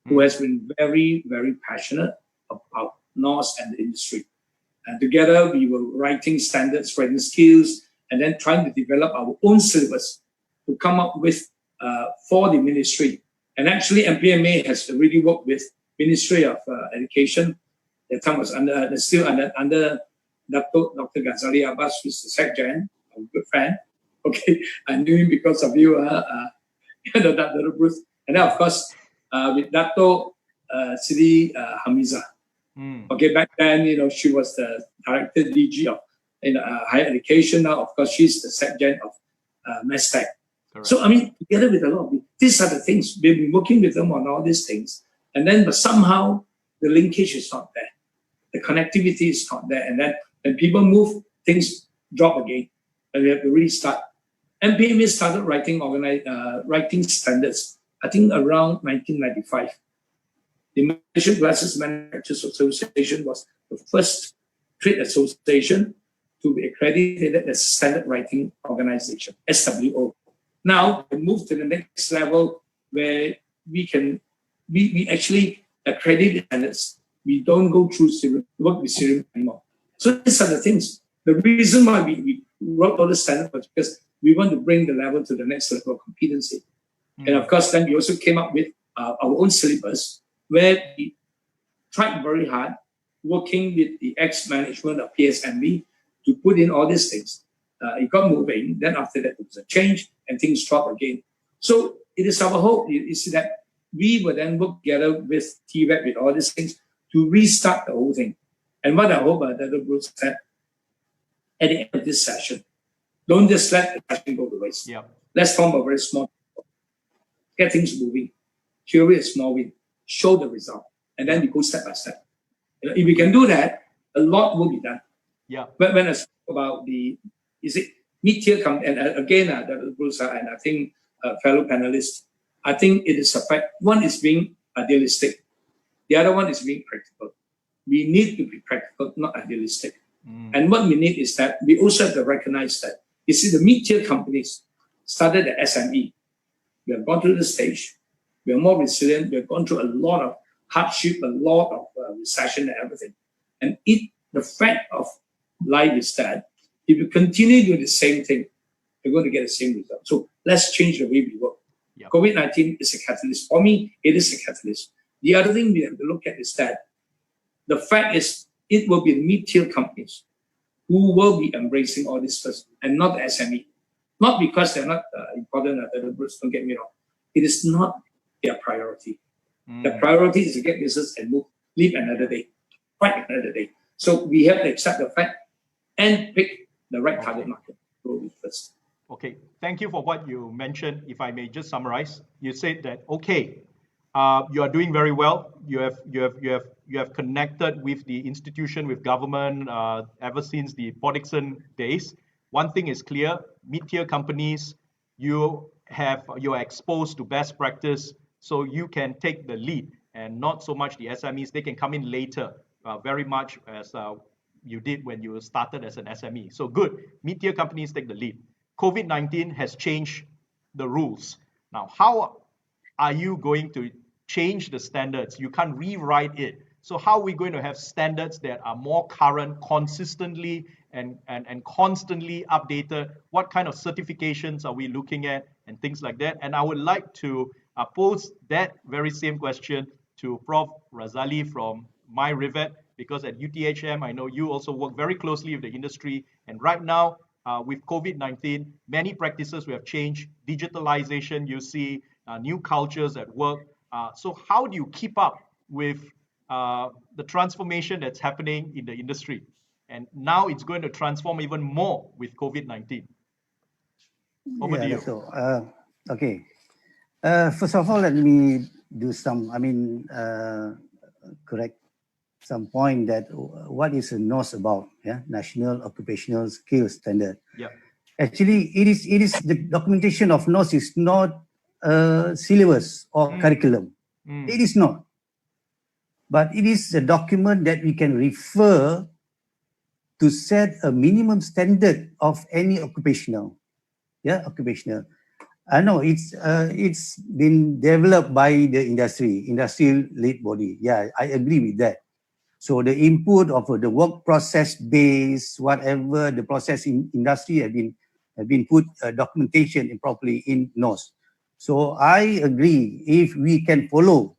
who has been very, very passionate about NOS and the industry. And together we were writing standards for the skills and then trying to develop our own syllabus to come up with for the ministry. And actually MPMA has really worked with Ministry of Education. That time was still under Dr. Ghazali Abbas, who is the Secretary, a good friend. Okay, I knew him because of you, Dr. Bruce. And then, of course, with Dato Sri Hamiza. Okay, back then, she was the director DG of higher education. Now, of course, she's the SecGen of MassTech. So, I mean, together with a lot of people, these are the things. We've been working with them on all these things. And then, but somehow, the linkage is not there. The connectivity is not there. And then when people move, things drop again. And we have to restart. MPMA started writing standards, I think around 1995. The Malaysian Glasses Manufacturers Association was the first trade association to be accredited as a standard writing organization, SWO. Now we move to the next level where we actually accredit standards. We don't go through work with Syrian anymore. So these are the things. The reason why we wrote all the standards was because we want to bring the level to the next level of competency. And of course, then we also came up with our own syllabus, where we tried very hard, working with the ex-management of PSMB to put in all these things. It got moving. Then after that, there was a change and things dropped again. So it is our hope, you see, that we will then work together with TVET, with all these things, to restart the whole thing. And what I hope that Bruce said at the end of this session, don't just let the session go to waste. Yeah. Let's form a very small group. Get things moving. Curate a small win. Show the result. And then we go step by step. If we can do that, a lot will be done. Yeah. But when I speak about mid-tier company, and again, Bruce and I think fellow panelists, I think it is a fact. One is being idealistic. The other one is being practical. We need to be practical, not idealistic. And what we need is that we also have to recognize that, you see, the mid-tier companies started at SME. We have gone through the stage. We are more resilient. We have gone through a lot of hardship, a lot of recession and everything. And the fact of life is that if you continue doing the same thing, you're going to get the same result. So let's change the way we work. Yeah. COVID-19 is a catalyst. For me, it is a catalyst. The other thing we have to look at is that the fact is it will be mid-tier companies who will be embracing all this first, and not the SME. Not because they're not important, don't get me wrong. It is not their priority. The priority is to get business and live another day, fight another day. So we have to accept the fact and pick the right target market first. Okay, thank you for what you mentioned. If I may just summarize, you said that you are doing very well. You have connected with the institution, with government ever since the Podixon days. One thing is clear: mid-tier companies, you are exposed to best practice, so you can take the lead, and not so much the SMEs. They can come in later, very much as you did when you started as an SME. So good, mid-tier companies take the lead. COVID-19 has changed the rules. Now, how are you going to change the standards? You can't rewrite it. So how are we going to have standards that are more current, consistently and constantly updated? What kind of certifications are we looking at and things like that? And I would like to pose that very same question to Prof. Razali from MyRivet, because at UTHM, I know you also work very closely with the industry. And right now, with COVID-19, many practices we have changed. Digitalization, you see, new cultures at work. So how do you keep up with the transformation that's happening in the industry? And now it's going to transform even more with COVID-19. Over to you. So, okay. First of all, let me do correct some point that what is a NOS about? Yeah, National Occupational Skills Standard. Yeah. Actually, it is the documentation of NOS is not a syllabus or curriculum. It is not. But it is a document that we can refer to set a minimum standard of any occupational. Yeah, occupational. I know it's been developed by the industrial lead body. Yeah, I agree with that. So the input of the work process base, whatever the process in industry have been put documentation properly in NOS. So I agree, if we can follow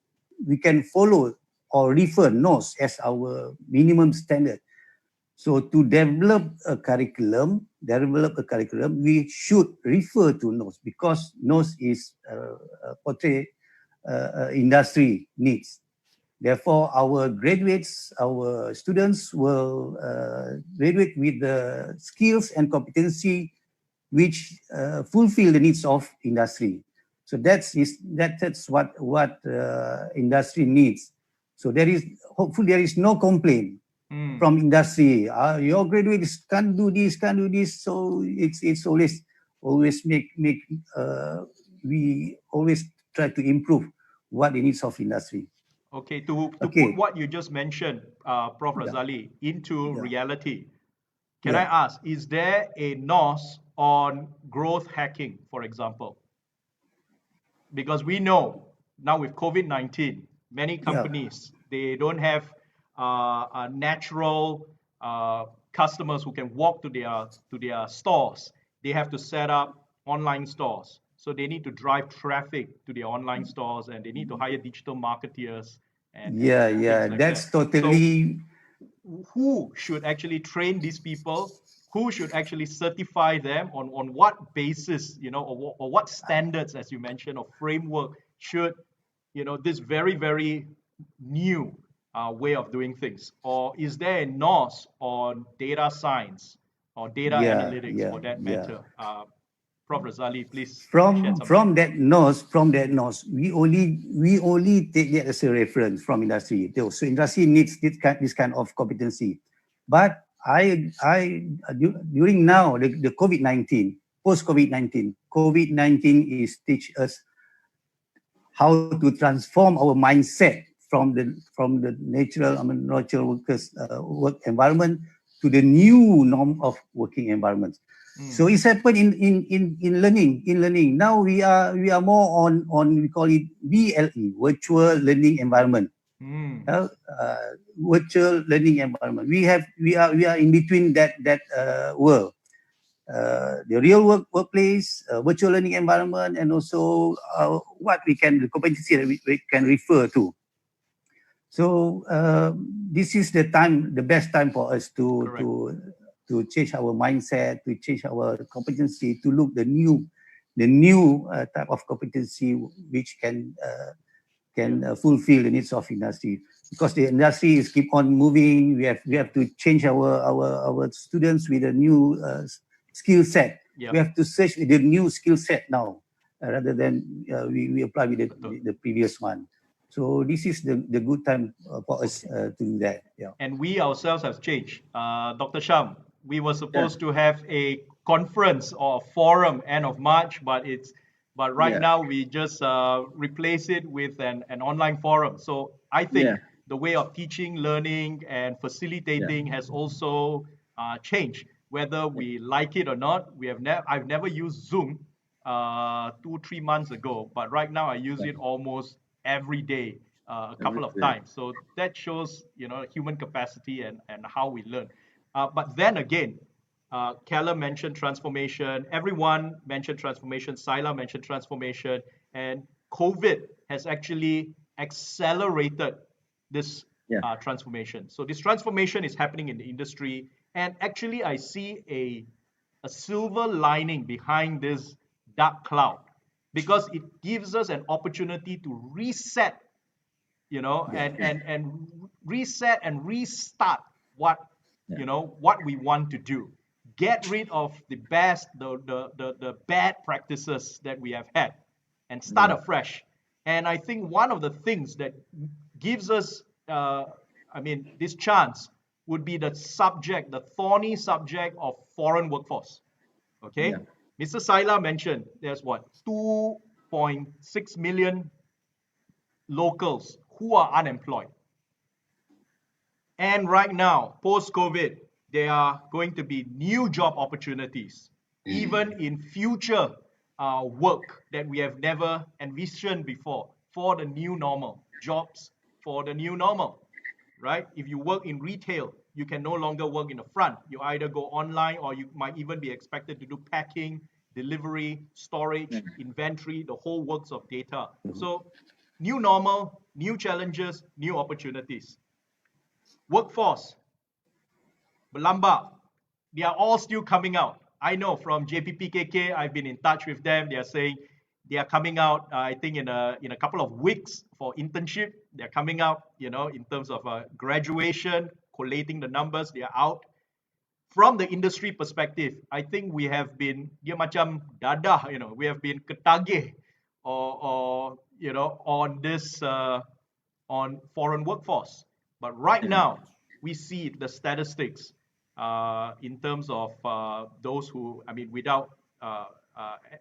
or refer NOS as our minimum standard. So to develop a curriculum, we should refer to NOS, because NOS is portray industry needs. Therefore, our graduates, our students will graduate with the skills and competency which fulfill the needs of industry. So that's what industry needs. So hopefully there is no complaint from industry. Your graduates can't do this, can't do this. So it's always make we always try to improve what the needs of industry. Okay, to put what you just mentioned, Prof. Razali, into reality, can I ask, is there a NOS on growth hacking, for example? Because we know now with COVID-19, many companies, they don't have natural customers who can walk to their stores. They have to set up online stores. So they need to drive traffic to their online stores, and they need to hire digital marketeers. And like that's that. totally. So who should actually train these people? Who should actually certify them on what basis, or what standards, as you mentioned, or framework should, this very, very new way of doing things? Or is there a NOS on data science or data analytics for that matter? Prof. Razali, please shed some From that NOS, we only take that as a reference from industry. So industry needs this kind of competency. But during now the COVID-19, post COVID-19 is teach us how to transform our mindset from the natural workers work environment to the new norm of working environments. So it's happened in learning. Now we are more on we call it VLE, virtual learning environment. Virtual learning environment. We are in between that world. The real workplace, virtual learning environment, and also the competency that we can refer to. So this is the best time for us to change our mindset, to change our competency, to look the new type of competency which can fulfill the needs of industry. Because the industry is keep on moving, we have to change our students with a new skill set. We have to search with the new skill set now, rather than we apply with the previous one. So this is the good time for us to do that. And we ourselves have changed. Dr. Sham, we were supposed to have a conference or a forum end of March, but right now we just replace it with an online forum. So I think the way of teaching, learning, and facilitating has also changed. Whether we like it or not, I've never used Zoom 2-3 months ago, but right now I use it almost every day, a couple of times. So that shows, human capacity and how we learn. But then again, Callum mentioned transformation. Everyone mentioned transformation. Sila mentioned transformation. And COVID has actually accelerated this transformation. So this transformation is happening in the industry. And actually, I see a silver lining behind this dark cloud, because it gives us an opportunity to reset, and reset and restart what we want to do. Get rid of the bad practices that we have had and start afresh. And I think one of the things that gives us, this chance would be the thorny subject of foreign workforce. Okay? Mr. Sila mentioned there's 2.6 million locals who are unemployed. And right now, post-COVID, there are going to be new job opportunities, even in future work that we have never envisioned before, for the new normal, jobs for the new normal, right? If you work in retail, you can no longer work in the front. You either go online, or you might even be expected to do packing, delivery, storage, inventory, the whole works of data. So new normal, new challenges, new opportunities. Workforce, Belamba, they are all still coming out. I know from JPPKK, I've been in touch with them. They are saying They are coming out, I think, in a couple of weeks for internship. They're coming out, in terms of graduation, collating the numbers. They are out. From the industry perspective, I think we have been dia macam dadah, we have been ketagih or on this on foreign workforce. But right now, we see the statistics in terms of those who,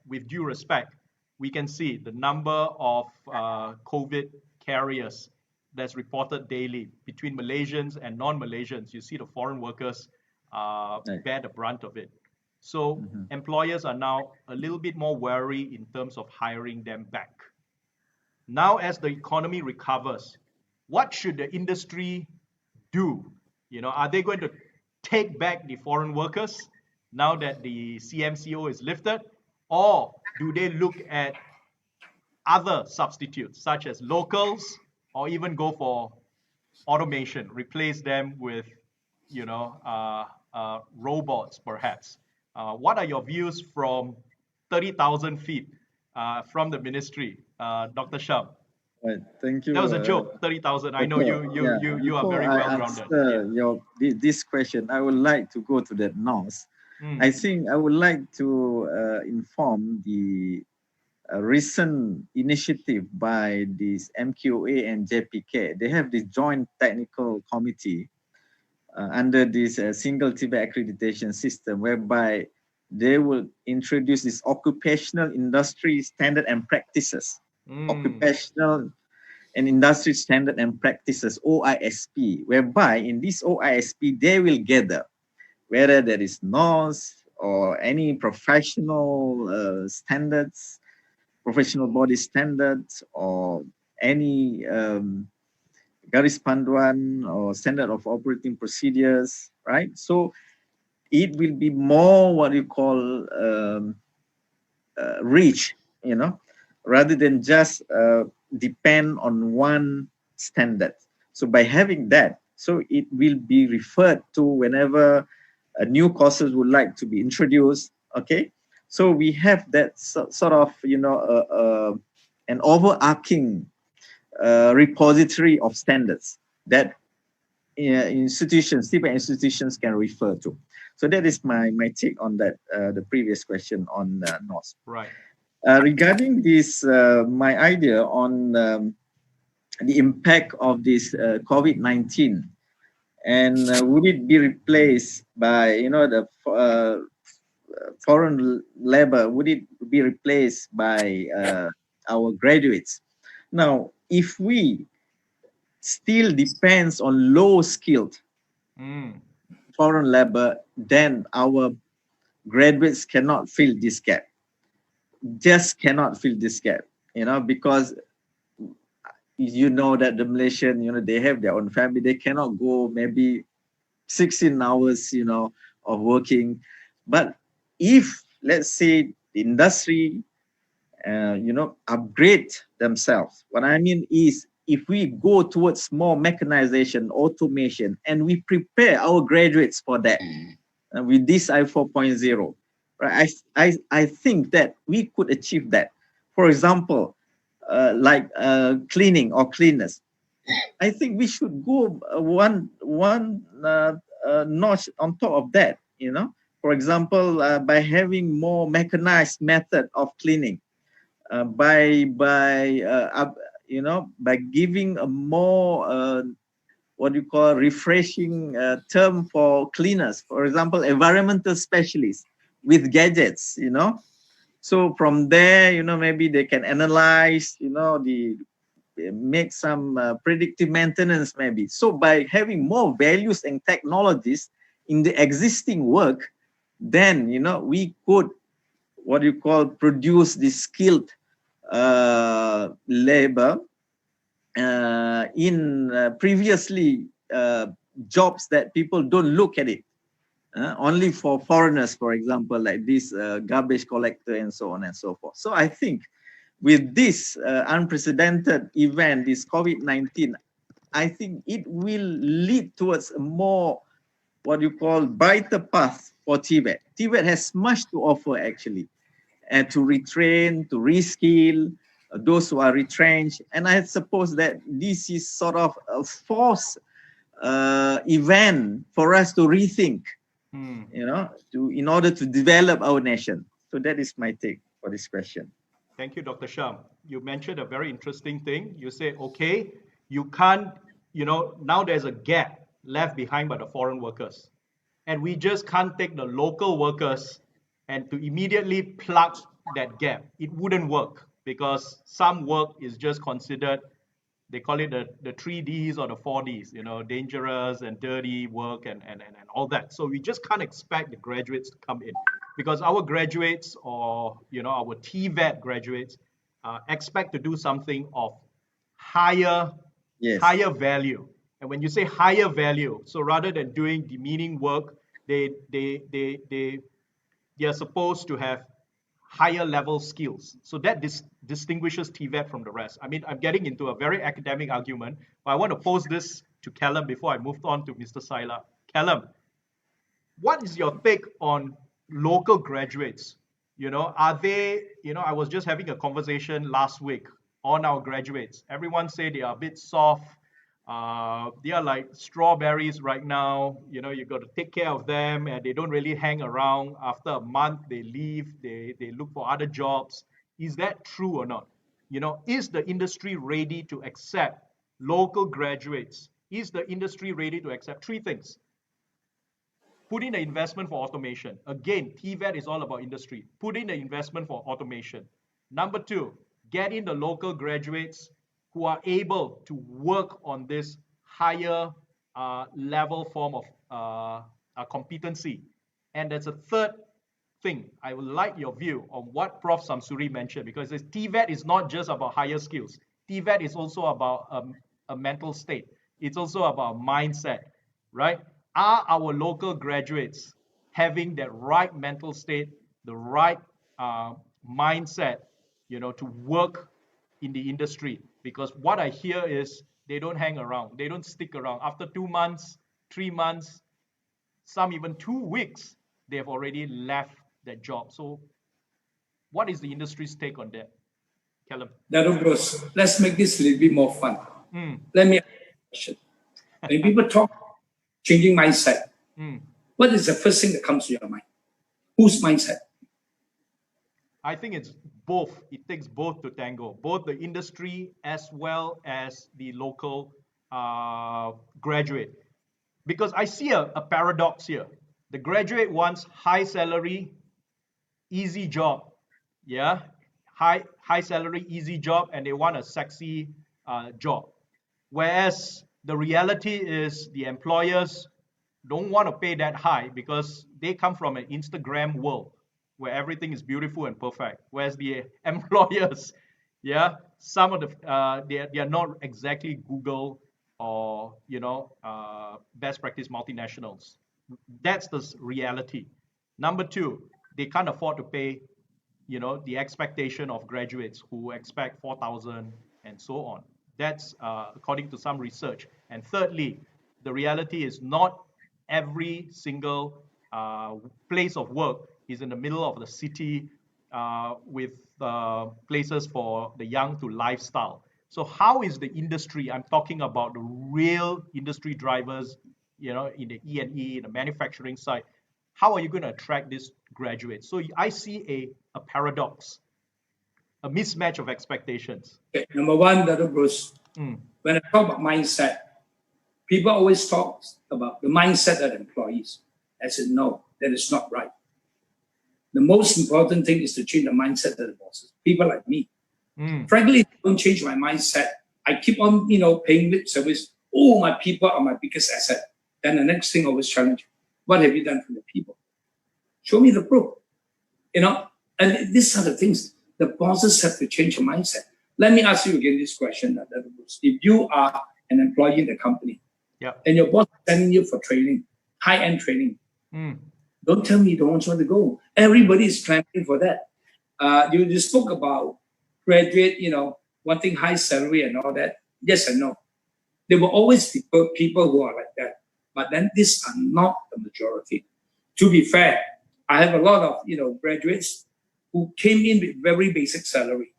with due respect, we can see the number of COVID carriers that's reported daily between Malaysians and non-Malaysians. You see the foreign workers bear the brunt of it. So employers are now a little bit more wary in terms of hiring them back. Now, as the economy recovers, what should the industry do? Are they going to take back the foreign workers now that the CMCO is lifted? Or do they look at other substitutes, such as locals, or even go for automation, replace them with, robots, perhaps? What are your views from 30,000 feet from the ministry, Dr. Sham? Right, thank you. That was a joke. 30,000. I know you are very well grounded. This question, I would like to go to that north. I think I would like to inform the recent initiative by this MQA and JPK. They have this joint technical committee under this single TVET accreditation system, whereby they will introduce this occupational industry standard and practices. Occupational and industry standard and practices, OISP, whereby in this OISP, they will gather whether there is NOS or any professional standards, professional body standards, or any garis panduan or standard of operating procedures, right? So it will be more what you call rich, rather than just depend on one standard. So by having that, so it will be referred to whenever new courses would like to be introduced, okay? So we have that sort of, an overarching repository of standards that institutions, TVET institutions can refer to. So that is my take on that, the previous question on NOS. Right. Regarding this, my idea on the impact of this COVID-19, and would it be replaced by, the foreign labor, would it be replaced by our graduates? Now, if we still depends on low-skilled foreign labor, then our graduates cannot fill this gap. Just cannot fill this gap, because that the Malaysian, they have their own family. They cannot go maybe 16 hours, of working. But if, let's say, the industry, upgrade themselves, what I mean is, if we go towards more mechanization, automation, and we prepare our graduates for that, with this I 4.0, right? I think that we could achieve that. For example, like cleaning or cleaners, I think we should go one notch on top of that. For example, by having more mechanized method of cleaning, by giving a more what you call refreshing term for cleaners. For example, environmental specialists with gadgets. So from there, maybe they can analyze, make some predictive maintenance maybe. So by having more values and technologies in the existing work, then, we could, what you call, produce the skilled labor in previously jobs that people don't look at it. Only for foreigners, for example, like this garbage collector and so on and so forth. So I think with this unprecedented event, this COVID-19, I think it will lead towards a more, what you call, brighter path for TVET. TVET has much to offer, actually. and to retrain, to reskill those who are retrenched. And I suppose that this is sort of a forced event for us to rethink, you know, in order to develop our nation. So that is my take for this question. Thank you, Dr. Sham. You mentioned a very interesting thing. You say, okay, you can't, you know, now there's a gap left behind by the foreign workers. And we just can't take the local workers and to immediately plug that gap. It wouldn't work because some work is just considered, they call it the 3Ds or the 4Ds, you know, dangerous and dirty work and all that. So we just can't expect the graduates to come in because our graduates or, you know, our TVET graduates expect to do something of higher value. And when you say higher value, so rather than doing demeaning work, they are supposed to have higher level skills. So that distinguishes TVET from the rest. I mean, I'm getting into a very academic argument, but I want to pose this to Callum before I move on to Mr. Saila. Callum, what is your take on local graduates? You know, are they, you know, I was just having a conversation last week on our graduates. Everyone say they are a bit soft. They are like strawberries right now. You know, you got to take care of them and they don't really hang around. After a month, they leave, they look for other jobs. Is that true or not? You know, is the industry ready to accept local graduates? Is the industry ready to accept three things? Put in the investment for automation. Again, TVET is all about industry. Put in the investment for automation. Number two, get in the local graduates who are able to work on this higher level form of competency. And there's a third thing. I would like your view on what Prof. Shamsuri mentioned, because TVET is not just about higher skills. TVET is also about a mental state. It's also about mindset, right? Are our local graduates having that right mental state, the right mindset, you know, to work in the industry? Because what I hear is they don't hang around. They don't stick around. After 2 months, 3 months, some even 2 weeks, they have already left that job. So what is the industry's take on that? Callum? Bruce, let's make this a little bit more fun. Let me ask you a question. When people talk changing mindset, what is the first thing that comes to your mind? Whose mindset? I think it's both. It takes both to tango, both the industry as well as the local graduate. Because I see a paradox here. The graduate wants high salary, easy job. Yeah, high salary, easy job, and they want a sexy job. Whereas the reality is the employers don't want to pay that high because they come from an Instagram world where everything is beautiful and perfect. Whereas the employers, yeah, some of the they are not exactly Google or, you know, best practice multinationals. That's the reality. Number two, they can't afford to pay, you know, the expectation of graduates who expect 4,000 and so on. That's according to some research. And thirdly, the reality is not every single place of work is in the middle of the city with places for the young to lifestyle. So how is the industry, I'm talking about the real industry drivers, you know, in the E&E, in the manufacturing side, how are you going to attract these graduates? So I see a paradox, a mismatch of expectations. Okay, number one, Dr. Bruce, when I talk about mindset, people always talk about the mindset of employees. I said, no, that is not right. The most important thing is to change the mindset of the bosses, people like me. Frankly, if I don't change my mindset, I keep on, you know, paying lip service. Oh, my people are my biggest asset. Then the next thing I always challenge, what have you done for the people? Show me the proof. You know, and these are the things. The bosses have to change your mindset. Let me ask you again this question, Dr. Bruce. If you are an employee in the company, and your boss is sending you for training, high-end training, don't tell me you don't want you to go. Everybody is clamoring for that. You spoke about graduate, you know, wanting high salary and all that. Yes and no. There will always be people who are like that. But then these are not the majority. To be fair, I have a lot of, you know, graduates who came in with very basic salary.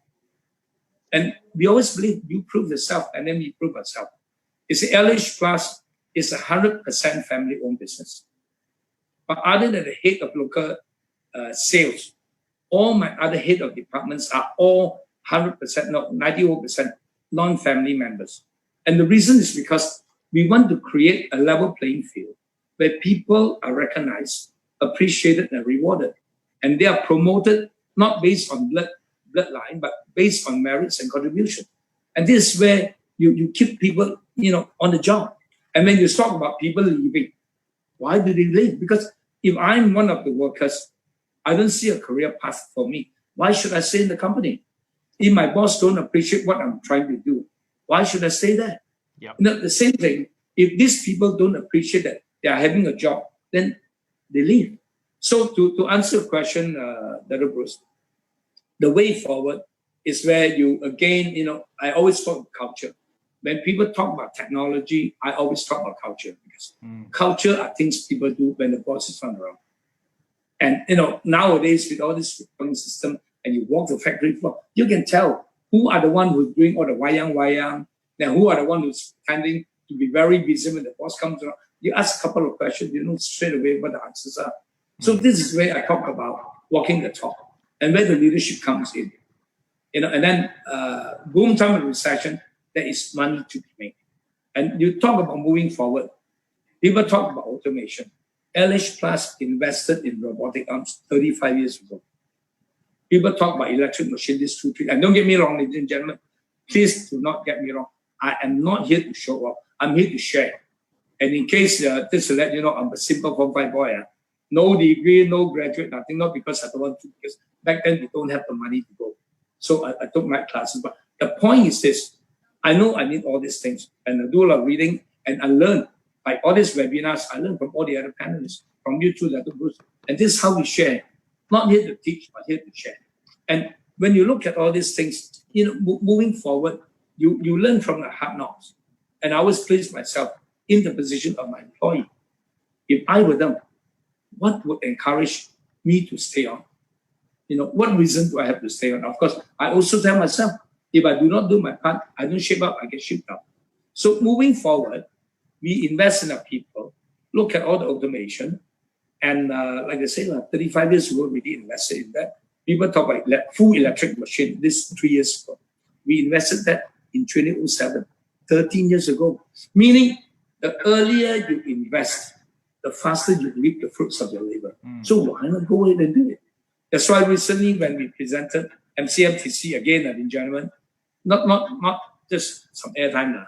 And we always believe you prove yourself and then we prove ourselves. It's the LH Plus is 100% family-owned business. But other than the head of local sales, all my other head of departments are all 100%, no, 91% non-family members. And the reason is because we want to create a level playing field where people are recognized, appreciated, and rewarded. And they are promoted not based on bloodline, but based on merits and contribution. And this is where you keep people, on the job. And when you talk about people leaving, why do they leave? Because if I'm one of the workers, I don't see a career path for me. Why should I stay in the company? If my boss don't appreciate what I'm trying to do, why should I stay there? Yep. The same thing, if these people don't appreciate that they are having a job, then they leave. So to answer your question, Dr. Bruce, the way forward is where you, again, I always talk about culture. When people talk about technology, I always talk about culture, because culture are things people do when the boss is not around. And nowadays with all this reporting system, and you walk the factory floor, you can tell who are the one who's doing all the wayang, then who are the one who's pretending to be very busy when the boss comes around. You ask a couple of questions, you know straight away what the answers are. So this is where I talk about walking the talk and where the leadership comes in. And then boom time of recession, there is money to be made. And you talk about moving forward. People talk about automation. LH Plus invested in robotic arms 35 years ago. People talk about electric machine, this 2, 3. And don't get me wrong, ladies and gentlemen. Please do not get me wrong. I am not here to show off. I'm here to share. And in case, just to let you know, I'm a simple Form 5 boy. No degree, no graduate, nothing. Not because I don't want to, because back then we don't have the money to go. So I took my classes. But the point is this. I know I need all these things. And I do a lot of reading. And I learn. By all these webinars, I learn from all the other panelists, from you too, Dr. Bruce. And this is how we share. Not here to teach, but here to share. And when you look at all these things, moving forward, you learn from the hard knocks. And I always place myself in the position of my employee. If I were them, what would encourage me to stay on? What reason do I have to stay on? Of course, I also tell myself, if I do not do my part, I don't shape up, I get shipped out. So moving forward, we invest in our people, look at all the automation. And like I said, 35 years ago, we did invest in that. People talk about full electric machine this 3 years ago. We invested that in 2007, 13 years ago. Meaning, the earlier you invest, the faster you reap the fruits of your labor. So why not go ahead and do it? That's why recently when we presented MCMTC again, ladies and gentlemen, not just some airtime now.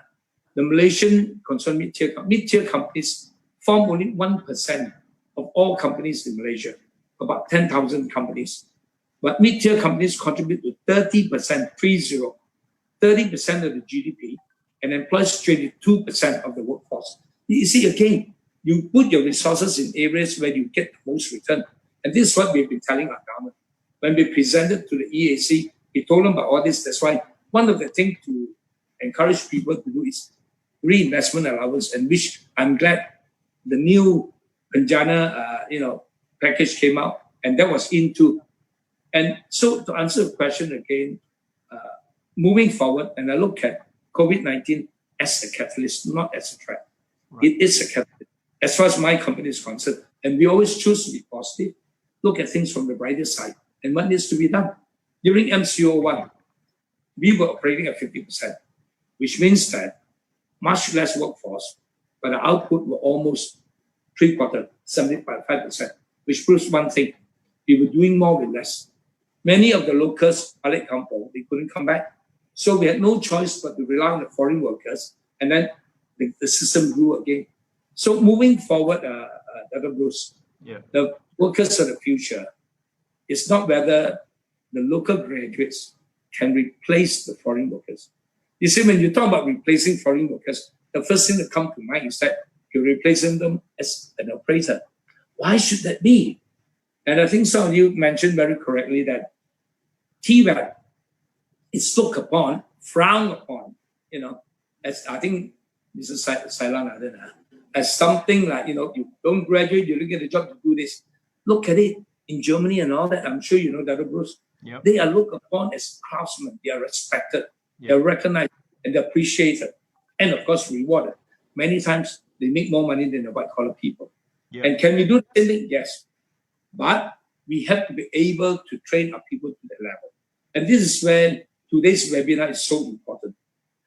The Malaysian concerned mid-tier companies form only 1% of all companies in Malaysia, about 10,000 companies. But mid-tier companies contribute to 30% of the GDP and employs 22% of the workforce. You see, again, you put your resources in areas where you get the most return. And this is what we've been telling our government. When we presented to the EAC, we told them about all this. That's why one of the things to encourage people to do is reinvestment allowance, and which I'm glad the new Penjana, package came out, and that was into. And so to answer the question again, moving forward, and I look at COVID-19 as a catalyst, not as a threat. Right. It is a catalyst, as far as my company is concerned. And we always choose to be positive, look at things from the brighter side, and what needs to be done. During MCO 1, we were operating at 50%, which means that much less workforce, but the output were almost 3/4, 75%, which proves one thing. We were doing more with less. Many of the locals, balik kampung, they couldn't come back. So we had no choice but to rely on the foreign workers, and then the system grew again. So moving forward, Dr. Bruce, the workers of the future, it's not whether the local graduates can replace the foreign workers. You see, when you talk about replacing foreign workers, the first thing that comes to mind is that you're replacing them as an operator. Why should that be? And I think some of you mentioned very correctly that TVET is looked upon, frowned upon, as I think Mr. Sailan, as something like, you don't graduate, you don't get a job to do this. Look at it in Germany and all that. I'm sure you know, Dr. Bruce, Yep. They are looked upon as craftsmen. They are respected, Yep. they're recognized, and they're appreciated, and of course rewarded. Many times they make more money than the white-collar people. Yep. And can we do the same thing? Yes. But we have to be able to train our people to that level. And this is where today's webinar is so important.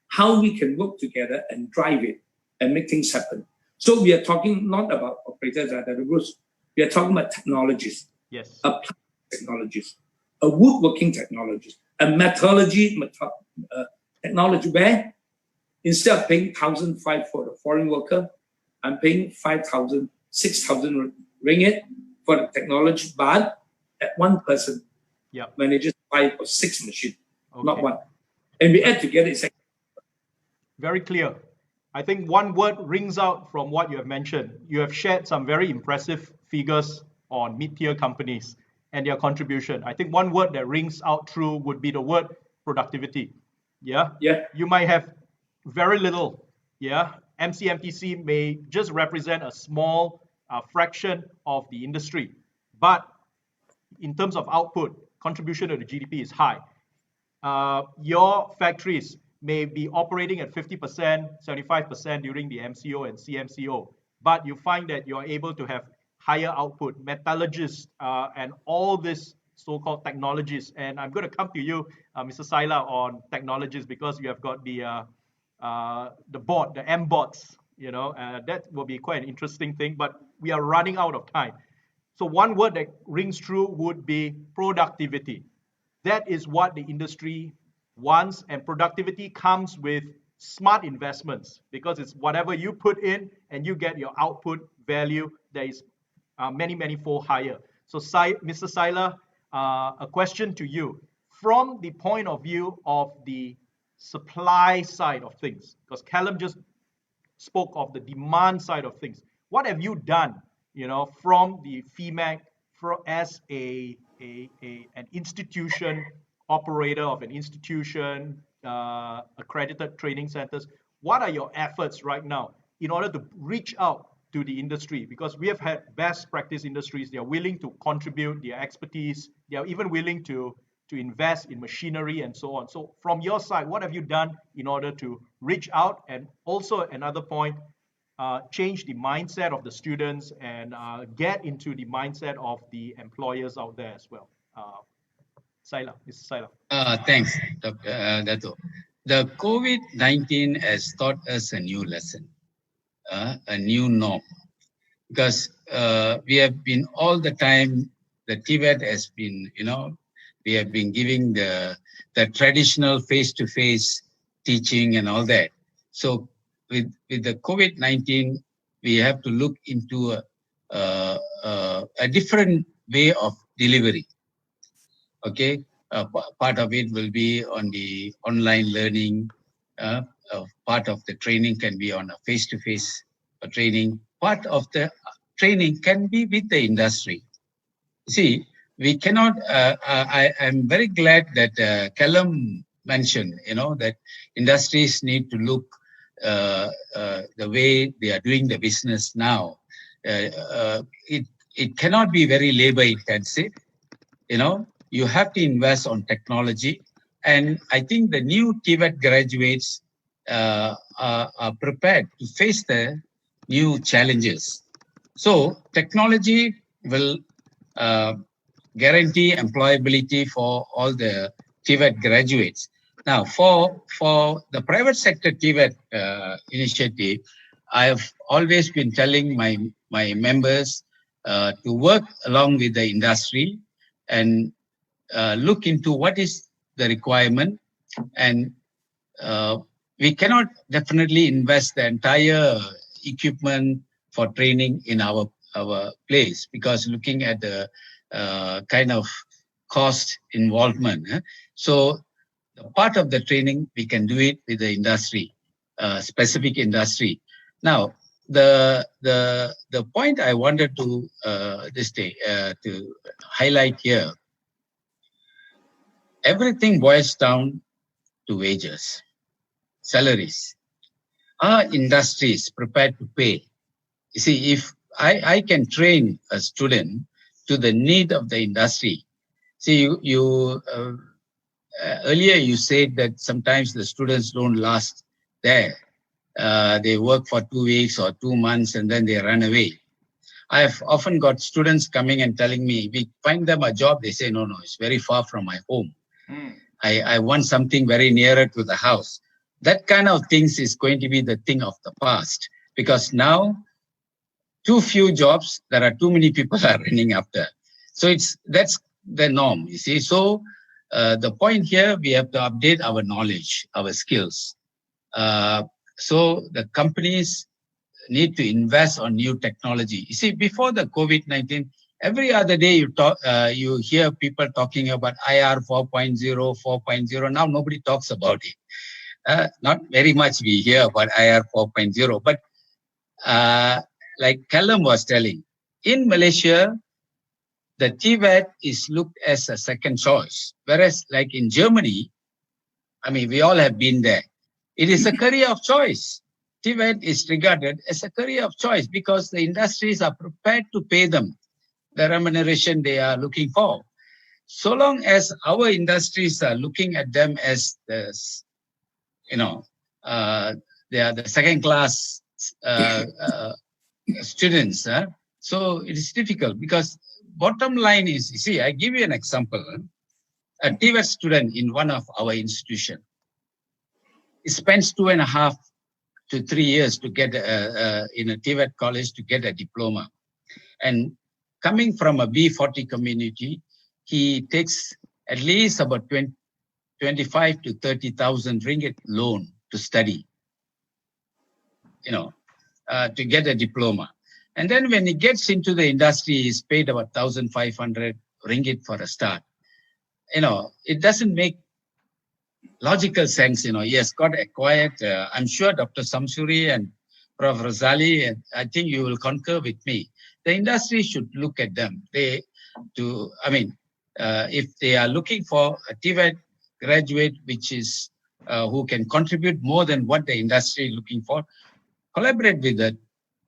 How we can work together and drive it and make things happen. So we are talking not about operators, Bruce. We are talking about technologies. Yes. Applied technologies, a woodworking technologies, a metallurgy technology where instead of paying 1,500 for the foreign worker, I'm paying 5,000, 6,000 ringgit for the technology, but that one person manages 5 or 6 machines, not one. And we add together, it's like very clear. I think one word rings out from what you have mentioned. You have shared some very impressive figures on mid-tier companies and their contribution. I think one word that rings out true would be the word productivity. Yeah. You might have very little. Yeah. MCMTC may just represent a small fraction of the industry, but in terms of output, contribution to the GDP is high. Your factories may be operating at 50%, 75% during the MCO and CMCO, but you find that you're able to have higher output, metallurgists, and all these so-called technologies. And I'm going to come to you, Mr. Saila, on technologies because you have got the board, the M-bots, you know, that will be quite an interesting thing, but we are running out of time. So one word that rings true would be productivity. That is what the industry wants, and productivity comes with smart investments because it's whatever you put in and you get your output value that is many fold higher. So Mr. Saila, a question to you. From the point of view of the supply side of things, because Callum just spoke of the demand side of things, what have you done, you know, from the FEMAC as an institution, operator of an institution, accredited training centers? What are your efforts right now in order to reach out to the industry? Because we have had best practice industries. They are willing to contribute their expertise. They are even willing to invest in machinery and so on. So from your side, what have you done in order to reach out? And also another point, change the mindset of the students and get into the mindset of the employers out there as well. Mr. Saila. Thanks, Dr. Dato. The COVID-19 has taught us a new lesson, a new norm, because we have been all the time, the TVET has been, you know, we have been giving the traditional face-to-face teaching and all that. So with the COVID-19, we have to look into a different way of delivery. Okay, part of it will be on the online learning. Part of the training can be on a face-to-face training. Part of the training can be with the industry. See, we cannot. I'm very glad that Callum mentioned, you know, that industries need to look the way they are doing the business now. It cannot be very labor intensive, you know. You have to invest on technology, and I think the new TVET graduates are prepared to face the new challenges. So technology will guarantee employability for all the TVET graduates. Now, for the private sector TVET initiative, I have always been telling my members to work along with the industry and look into what is the requirement, and we cannot definitely invest the entire equipment for training in our place, because looking at the kind of cost involvement. So part of the training, we can do it with the industry, specific industry. Now, the point I wanted to to highlight here, everything boils down to wages, salaries. Are industries prepared to pay? You see, if I can train a student to the need of the industry, See, earlier you said that sometimes the students don't last there. They work for 2 weeks or 2 months and then they run away. I have often got students coming and telling me, we find them a job. They say, no, it's very far from my home. I want something very nearer to the house. That kind of things is going to be the thing of the past, because now too few jobs, there are too many people are running after. So that's the norm, you see. So the point here, we have to update our knowledge, our skills. So the companies need to invest on new technology. You see, before the COVID-19, every other day you hear people talking about IR 4.0, 4.0. Now nobody talks about it. Not very much we hear about IR 4.0, but like Callum was telling, in Malaysia, the TVET is looked as a second choice. Whereas like in Germany, I mean, we all have been there. It is a career of choice. TVET is regarded as a career of choice because the industries are prepared to pay them the remuneration they are looking for. So long as our industries are looking at them as the, they are the second class students. So it is difficult because bottom line is, you see, I give you an example. A TVET student in one of our institutions spends 2.5 to 3 years to get in a TVET college to get a diploma. And coming from a B40 community, he takes at least about 25 to 30,000 ringgit loan to study, to get a diploma. And then when he gets into the industry, he's paid about 1,500 ringgit for a start. It doesn't make logical sense. He has got acquired. I'm sure Dr. Shamsuri and Prof. Razali, and I think you will concur with me. The industry should look at them. If they are looking for a TVET graduate, which is who can contribute more than what the industry is looking for, collaborate with the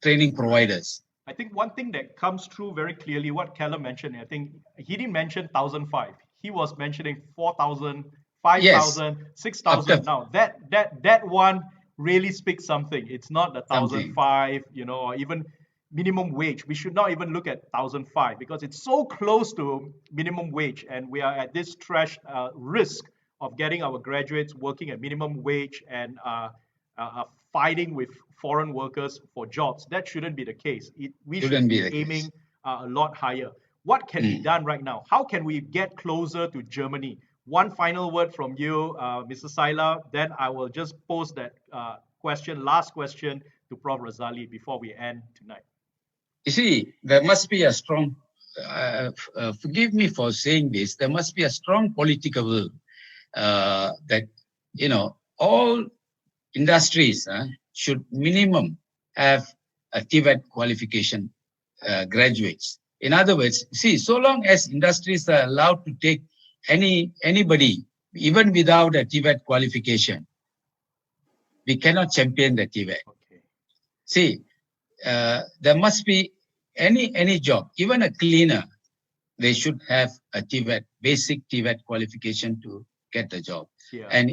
training providers. I think one thing that comes through very clearly, what Callum mentioned, I think he didn't mention 1,005. He was mentioning 4,000, 5,000, yes. 6,000. Now that one really speaks something. It's not the 1,005, or even minimum wage. We should not even look at 1,005 because it's so close to minimum wage, and we are at this risk of getting our graduates working at minimum wage and fighting with foreign workers for jobs. That shouldn't be the case. We should be aiming a lot higher. What can be done right now? How can we get closer to Germany? One final word from you, Mr. Saila, then I will just pose that last question to Prof. Razali before we end tonight. You see, there must be a strong, forgive me for saying this, there must be a strong political will that, all industries should minimum have a TVET qualification graduates. In other words, see, so long as industries are allowed to take anybody, even without a TVET qualification, we cannot champion the TVET. Okay. See, there must be any job, even a cleaner, they should have a TVET, basic TVET qualification to get the job. Yeah. And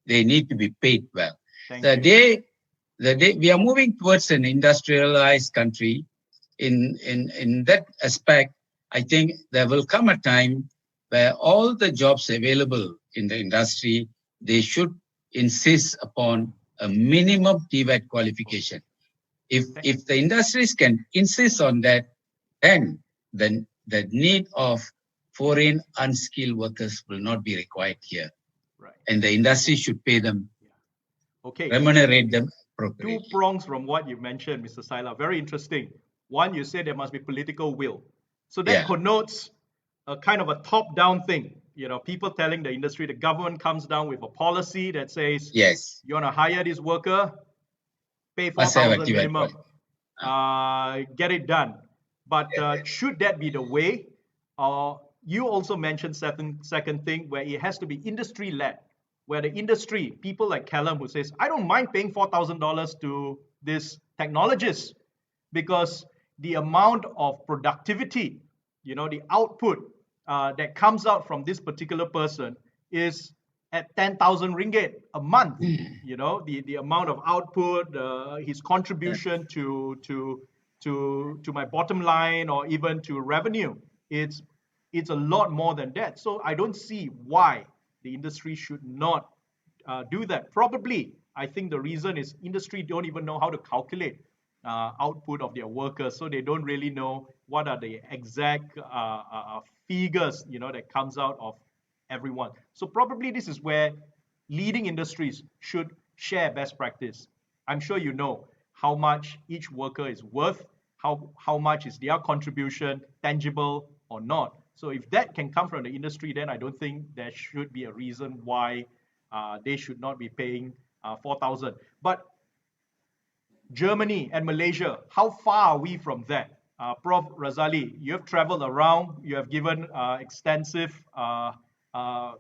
they need to be paid well. The day we are moving towards an industrialized country, in that aspect, I think there will come a time where all the jobs available in the industry, they should insist upon a minimum TVET qualification. If the industries can insist on that, then the need of foreign unskilled workers will not be required here. Right. And the industry should pay them, remunerate them appropriately. 2 prongs from what you mentioned, Mr. Saila. Very interesting. One, you said there must be political will. So that connotes a kind of a top-down thing. People telling the industry, the government comes down with a policy that says, yes, you want to hire this worker, pay 4,000 minimum, get it done. But should that be the way? You also mentioned second thing where it has to be industry-led, where the industry, people like Callum who says, I don't mind paying $4,000 to this technologist because the amount of productivity, the output that comes out from this particular person is at 10,000 ringgit a month. You know, the amount of output, his contribution to my bottom line or even to revenue, it's a lot more than that. So I don't see why the industry should not do that. Probably, I think the reason is industry don't even know how to calculate output of their workers, so they don't really know what are the exact figures, you know, that comes out of everyone. So probably this is where leading industries should share best practice. I'm sure you know how much each worker is worth, how much is their contribution, tangible or not. So if that can come from the industry, then I don't think there should be a reason why they should not be paying 4,000. But Germany and Malaysia, how far are we from that? Prof. Razali, you have traveled around, you have given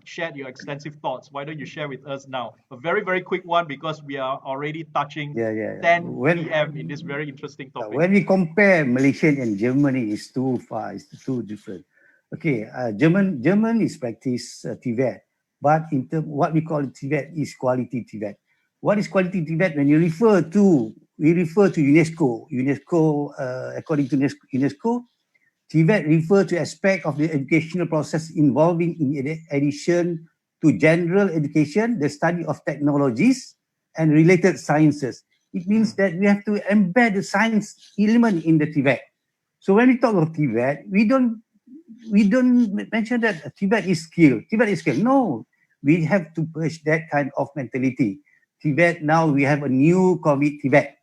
shared your extensive thoughts. Why don't you share with us now? A very, very quick one, because we are already touching 10 p.m. in this very interesting topic. When we compare Malaysia and Germany, it's too far, it's too different. Okay, German is practice TVET, but in terms what we call TVET is quality TVET. What is quality TVET? When we refer to UNESCO. According to UNESCO, TVET refer to aspect of the educational process involving, in addition to general education, the study of technologies and related sciences. It means that we have to embed the science element in the TVET. So when we talk of TVET, we don't mention that TVET is skill. TVET is skill. No, we have to push that kind of mentality. TVET, now we have a new COVID TVET.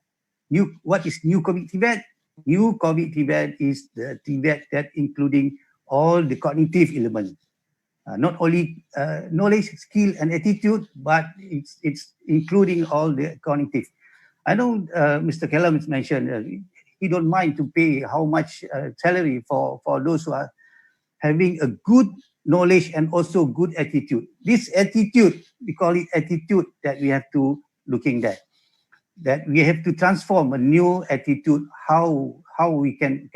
What is new COVID TVET? New COVID TVET is the TVET that including all the cognitive elements. Not only knowledge, skill, and attitude, but it's including all the cognitive. I know Mr. Kellam mentioned he don't mind to pay how much salary for those who are having a good knowledge and also good attitude. This attitude, we call it attitude, that we have to looking at. That we have to transform a new attitude, how we can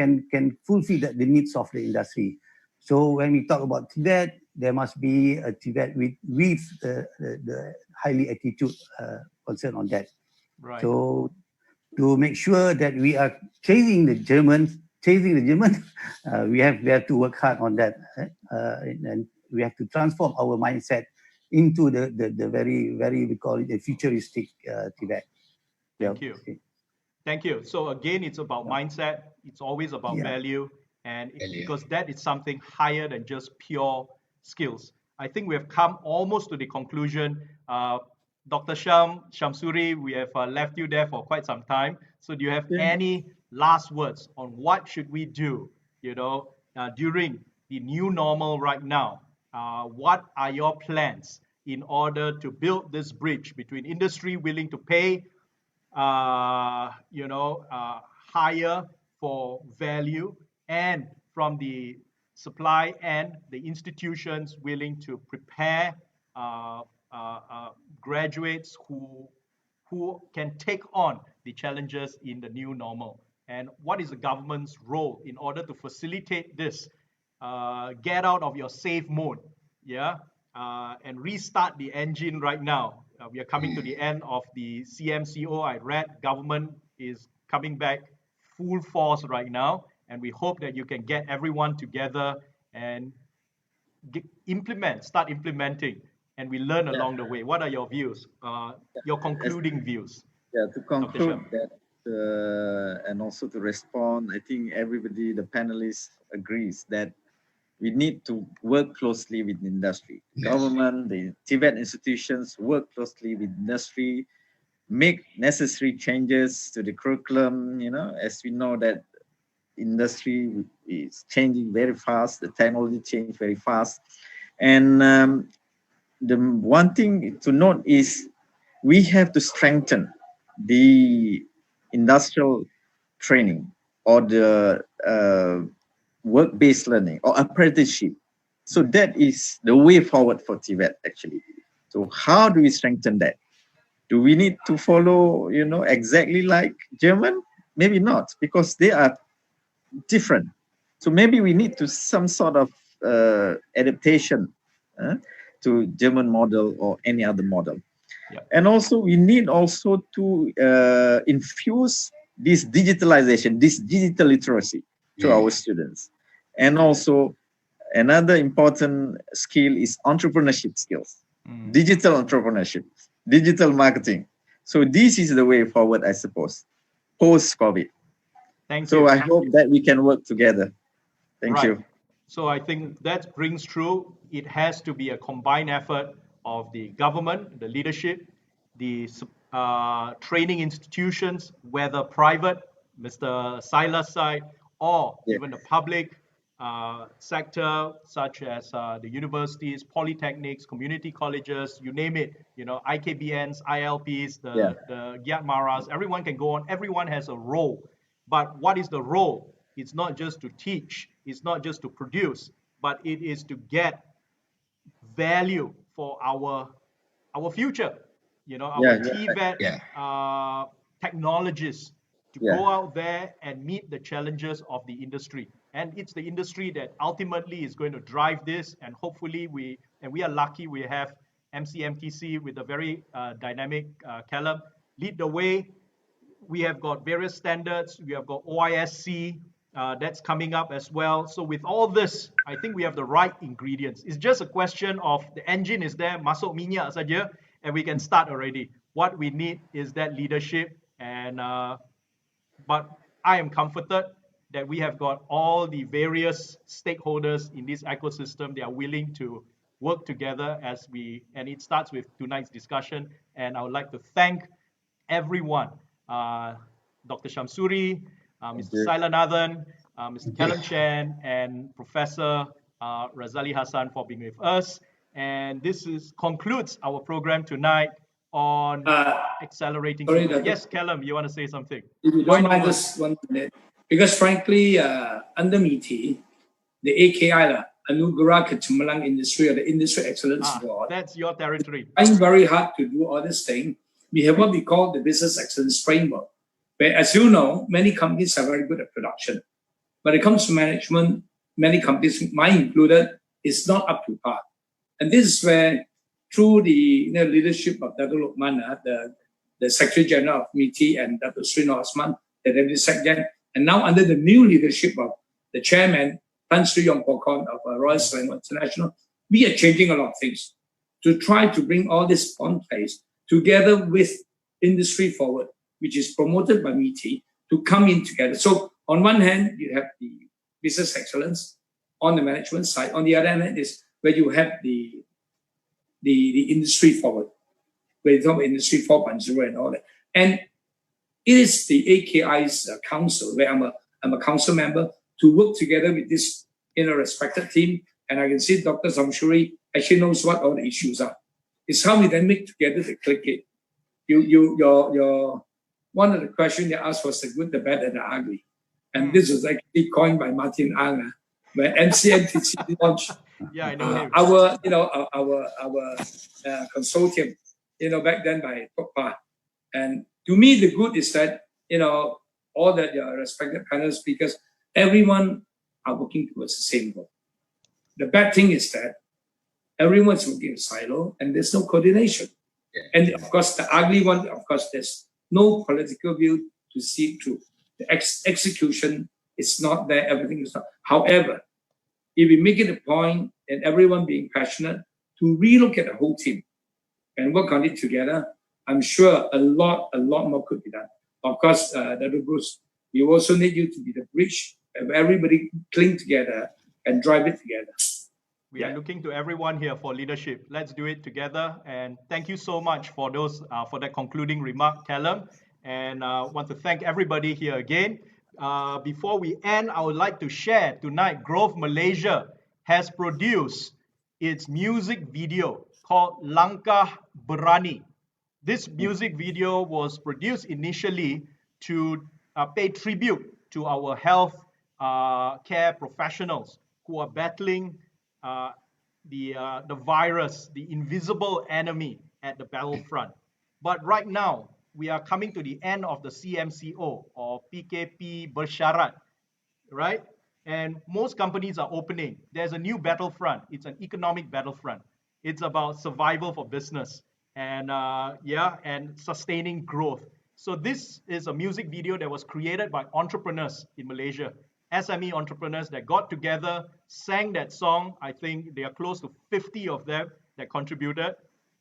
fulfill the needs of the industry. So when we talk about TVET, there must be a TVET with the highly attitude concern on that. Right. So to make sure that we are chasing the German, we have to work hard on that, and we have to transform our mindset into the very, very, we call it a futuristic TVET. Thank you. Thank you. So again, it's about mindset. It's always about value, and because that is something higher than just pure skills. I think we have come almost to the conclusion. Dr. Shamsuri, we have left you there for quite some time. So do you have any last words on what should we do, during the new normal right now? What are your plans in order to build this bridge between industry willing to pay higher for value, and from the supply and the institutions willing to prepare graduates who can take on the challenges in the new normal? And what is the government's role in order to facilitate this? Get out of your safe mode, and restart the engine right now. We are coming to the end of the CMCO. I read government is coming back full force right now, and we hope that you can get everyone together and start implementing, and we learn along the way. What are your views? Your concluding views? To conclude that, and also to respond, I think everybody, the panelists, agrees that we need to work closely with industry. Government, the TVET institutions work closely with industry, make necessary changes to the curriculum, as we know that industry is changing very fast, the technology change very fast. And the one thing to note is we have to strengthen the industrial training or the work-based learning or apprenticeship. So that is the way forward for TVET actually. So how do we strengthen that? Do we need to follow, exactly like German? Maybe not, because they are different. So maybe we need to some sort of adaptation to German model or any other model. Yeah. And also we need also to infuse this digitalization, this digital literacy to our students. And also another important skill is entrepreneurship skills, digital entrepreneurship, digital marketing. So this is the way forward, I suppose, post-COVID. Thank you. So I hope that we can work together. Thank you. So I think that brings true. It has to be a combined effort of the government, the leadership, the training institutions, whether private, Mr. Silas side, or even the public sector, such as the universities, polytechnics, community colleges, you name it, IKBNs, ILPs, the Gyat Maras, everyone can go on. Everyone has a role. But what is the role? It's not just to teach, it's not just to produce, but it is to get value for our future. Our TVET technologists to go out there and meet the challenges of the industry. And it's the industry that ultimately is going to drive this. And hopefully we are lucky we have MCMTC with a very dynamic Callum lead the way. We have got various standards. We have got OISC that's coming up as well. So with all this, I think we have the right ingredients. It's just a question of the engine is there, masuk minyak saja, and we can start already. What we need is that leadership. And but I am comforted that we have got all the various stakeholders in this ecosystem. They are willing to work together and it starts with tonight's discussion. And I would like to thank everyone. Dr. Shamsuri, Mr. Sailanathan, Mr. Callum Chen, and Professor Razali Hassan for being with us. And this concludes our program tonight on accelerating. Yes, Callum, you want to say something? If you don't mind, just 1 minute. Because frankly, under MITI, the AKI, Anugerah Kecemalang Industry, or the Industry Excellence Award. That's your territory. Trying very hard to do all this thing. We have what we call the Business Excellence Framework, where, as you know, many companies are very good at production. When it comes to management, many companies, mine included, is not up to par. And this is where, through the leadership of Dr. Luqman, the Secretary General of MITI, and Dr. Srino Osman, the Deputy Secretary, and now under the new leadership of the Chairman, Tan Sri Yong Pokon of Royal Selangor International, we are changing a lot of things to try to bring all this on place together with Industry Forward, which is promoted by MITI, to come in together. So on one hand, you have the business excellence on the management side. On the other hand is where you have the Industry Forward, where you talk about Industry 4.0 and all that. And it is the AKI's council, where I'm a council member, to work together with this respected team. And I can see Dr. Shamsuri actually knows what all the issues are. It's how we then make together to click it. Your one of the questions they asked was the good, the bad, and the ugly. And this was actually coined by Martin Ang, where MCMTC launched I know him. our consortium, back then by Pokpa. And to me, the good is that, all the respected panel speakers, everyone are working towards the same goal. The bad thing is that everyone's working in silo and there's no coordination. And of course, the ugly one, of course, there's no political will to see through. The execution is not there, everything is not. However, if we make it a point and everyone being passionate to relook at the whole team and work on it together, I'm sure a lot more could be done. Of course, Dr. Bruce, we also need you to be the bridge where everybody cling together and drive it together. We are looking to everyone here for leadership. Let's do it together. And thank you so much for that concluding remark, Callum. And I want to thank everybody here again. Before we end, I would like to share tonight, Grove Malaysia has produced its music video called Langkah Berani. This music video was produced initially to pay tribute to our health care professionals who are battling the virus, the invisible enemy at the battlefront. But right now, we are coming to the end of the CMCO or PKP Bersyarat, right? And most companies are opening. There's a new battlefront. It's an economic battlefront. It's about survival for business and and sustaining growth. So this is a music video that was created by entrepreneurs in Malaysia, SME entrepreneurs that got together, sang that song. I think they are close to 50 of them that contributed.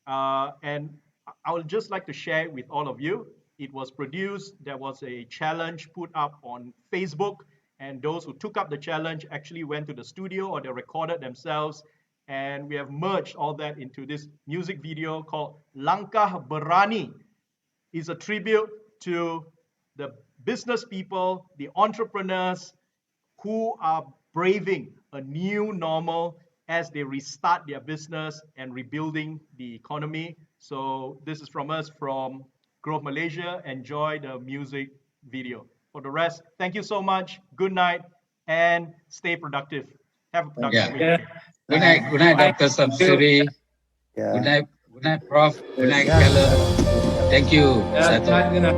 And I would just like to share it with all of you. It was produced, there was a challenge put up on Facebook, and those who took up the challenge actually went to the studio or they recorded themselves. And we have merged all that into this music video called Langkah Berani. It's a tribute to the business people, the entrepreneurs who are braving a new normal as they restart their business and rebuilding the economy. So this is from us from Growth Malaysia. Enjoy the music video. For the rest, thank you so much. Good night and stay productive. Have a productive week. Yeah. Good night, Dr. Shamsuri. Yeah. Good night, Prof. Good night, Keller. Thank you. Yeah, Sato. good night.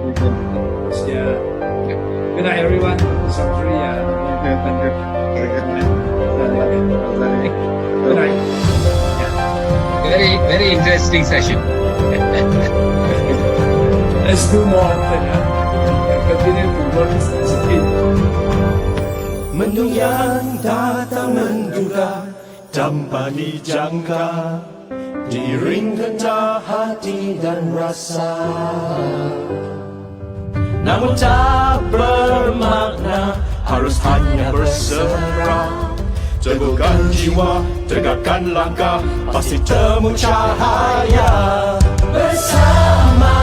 Yeah. Good night, everyone. Shamsuri. Thank you. Good night. Very interesting session. Let's do more often. Continue to work as a team. Mendung yang datang menduga tanpa dijangka, diiring gentar hati dan rasa. Namun tak bermakna harus hanya berserah. Teguhkan jiwa, tegakkan langkah, pasti temu cahaya. Bersama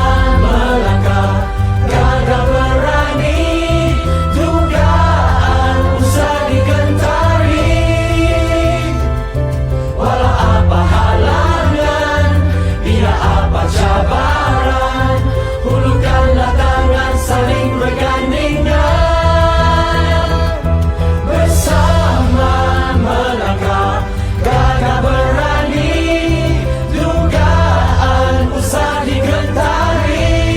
melangkah, gagah berani, dugaan usah digentari. Walau apa halangan, bila apa cabaran, hulurkanlah tangan saling bergandingan. Bersama melangkah, gagah berani, dugaan usah digentari.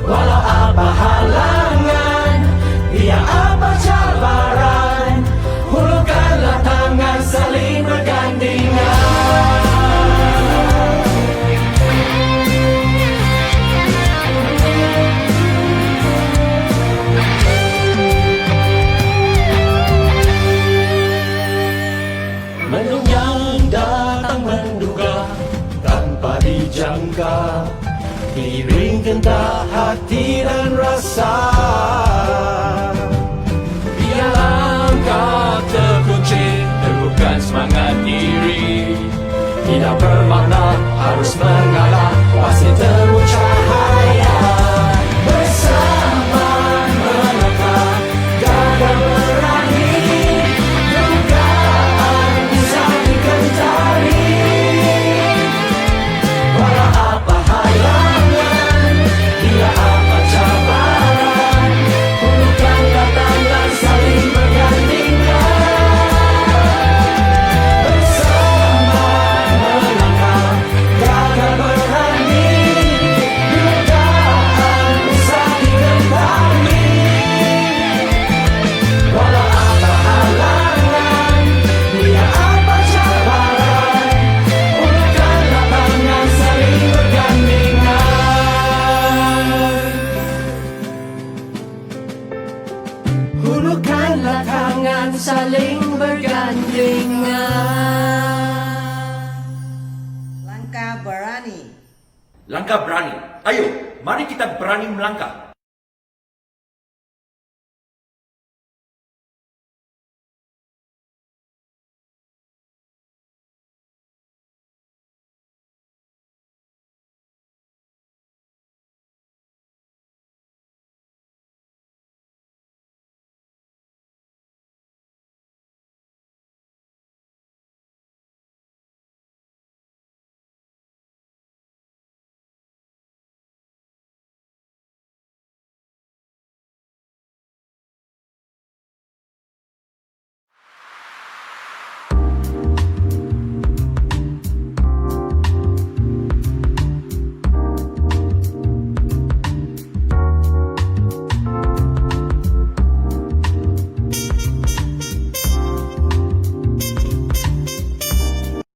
Walau apa halangan, biar apa cabaran, hulurkanlah tangan saling bergandingan. Mendung yang datang menduga tanpa dijangka, diiring gentar hati dan rasa. Biar langkah terkunci, teguhkan semangat diri. Tidak bermakna harus mengalah, pasti temu cahaya. Bersama melangkah, gagah berani, dugaan bisa digentari. Walau apa halangan, bila apa cabaran, hulurkanlah tangan saling bergandingan. Bersama melangkah, gagah berani, dugaan usah digentari. Walau apa halangan, bila apa cabaran, hulurkanlah tangan saling bergandingan. Hulurkanlah tangan saling bergandingan. Langkah berani. Langkah berani. Ayo, mari kita berani melangkah.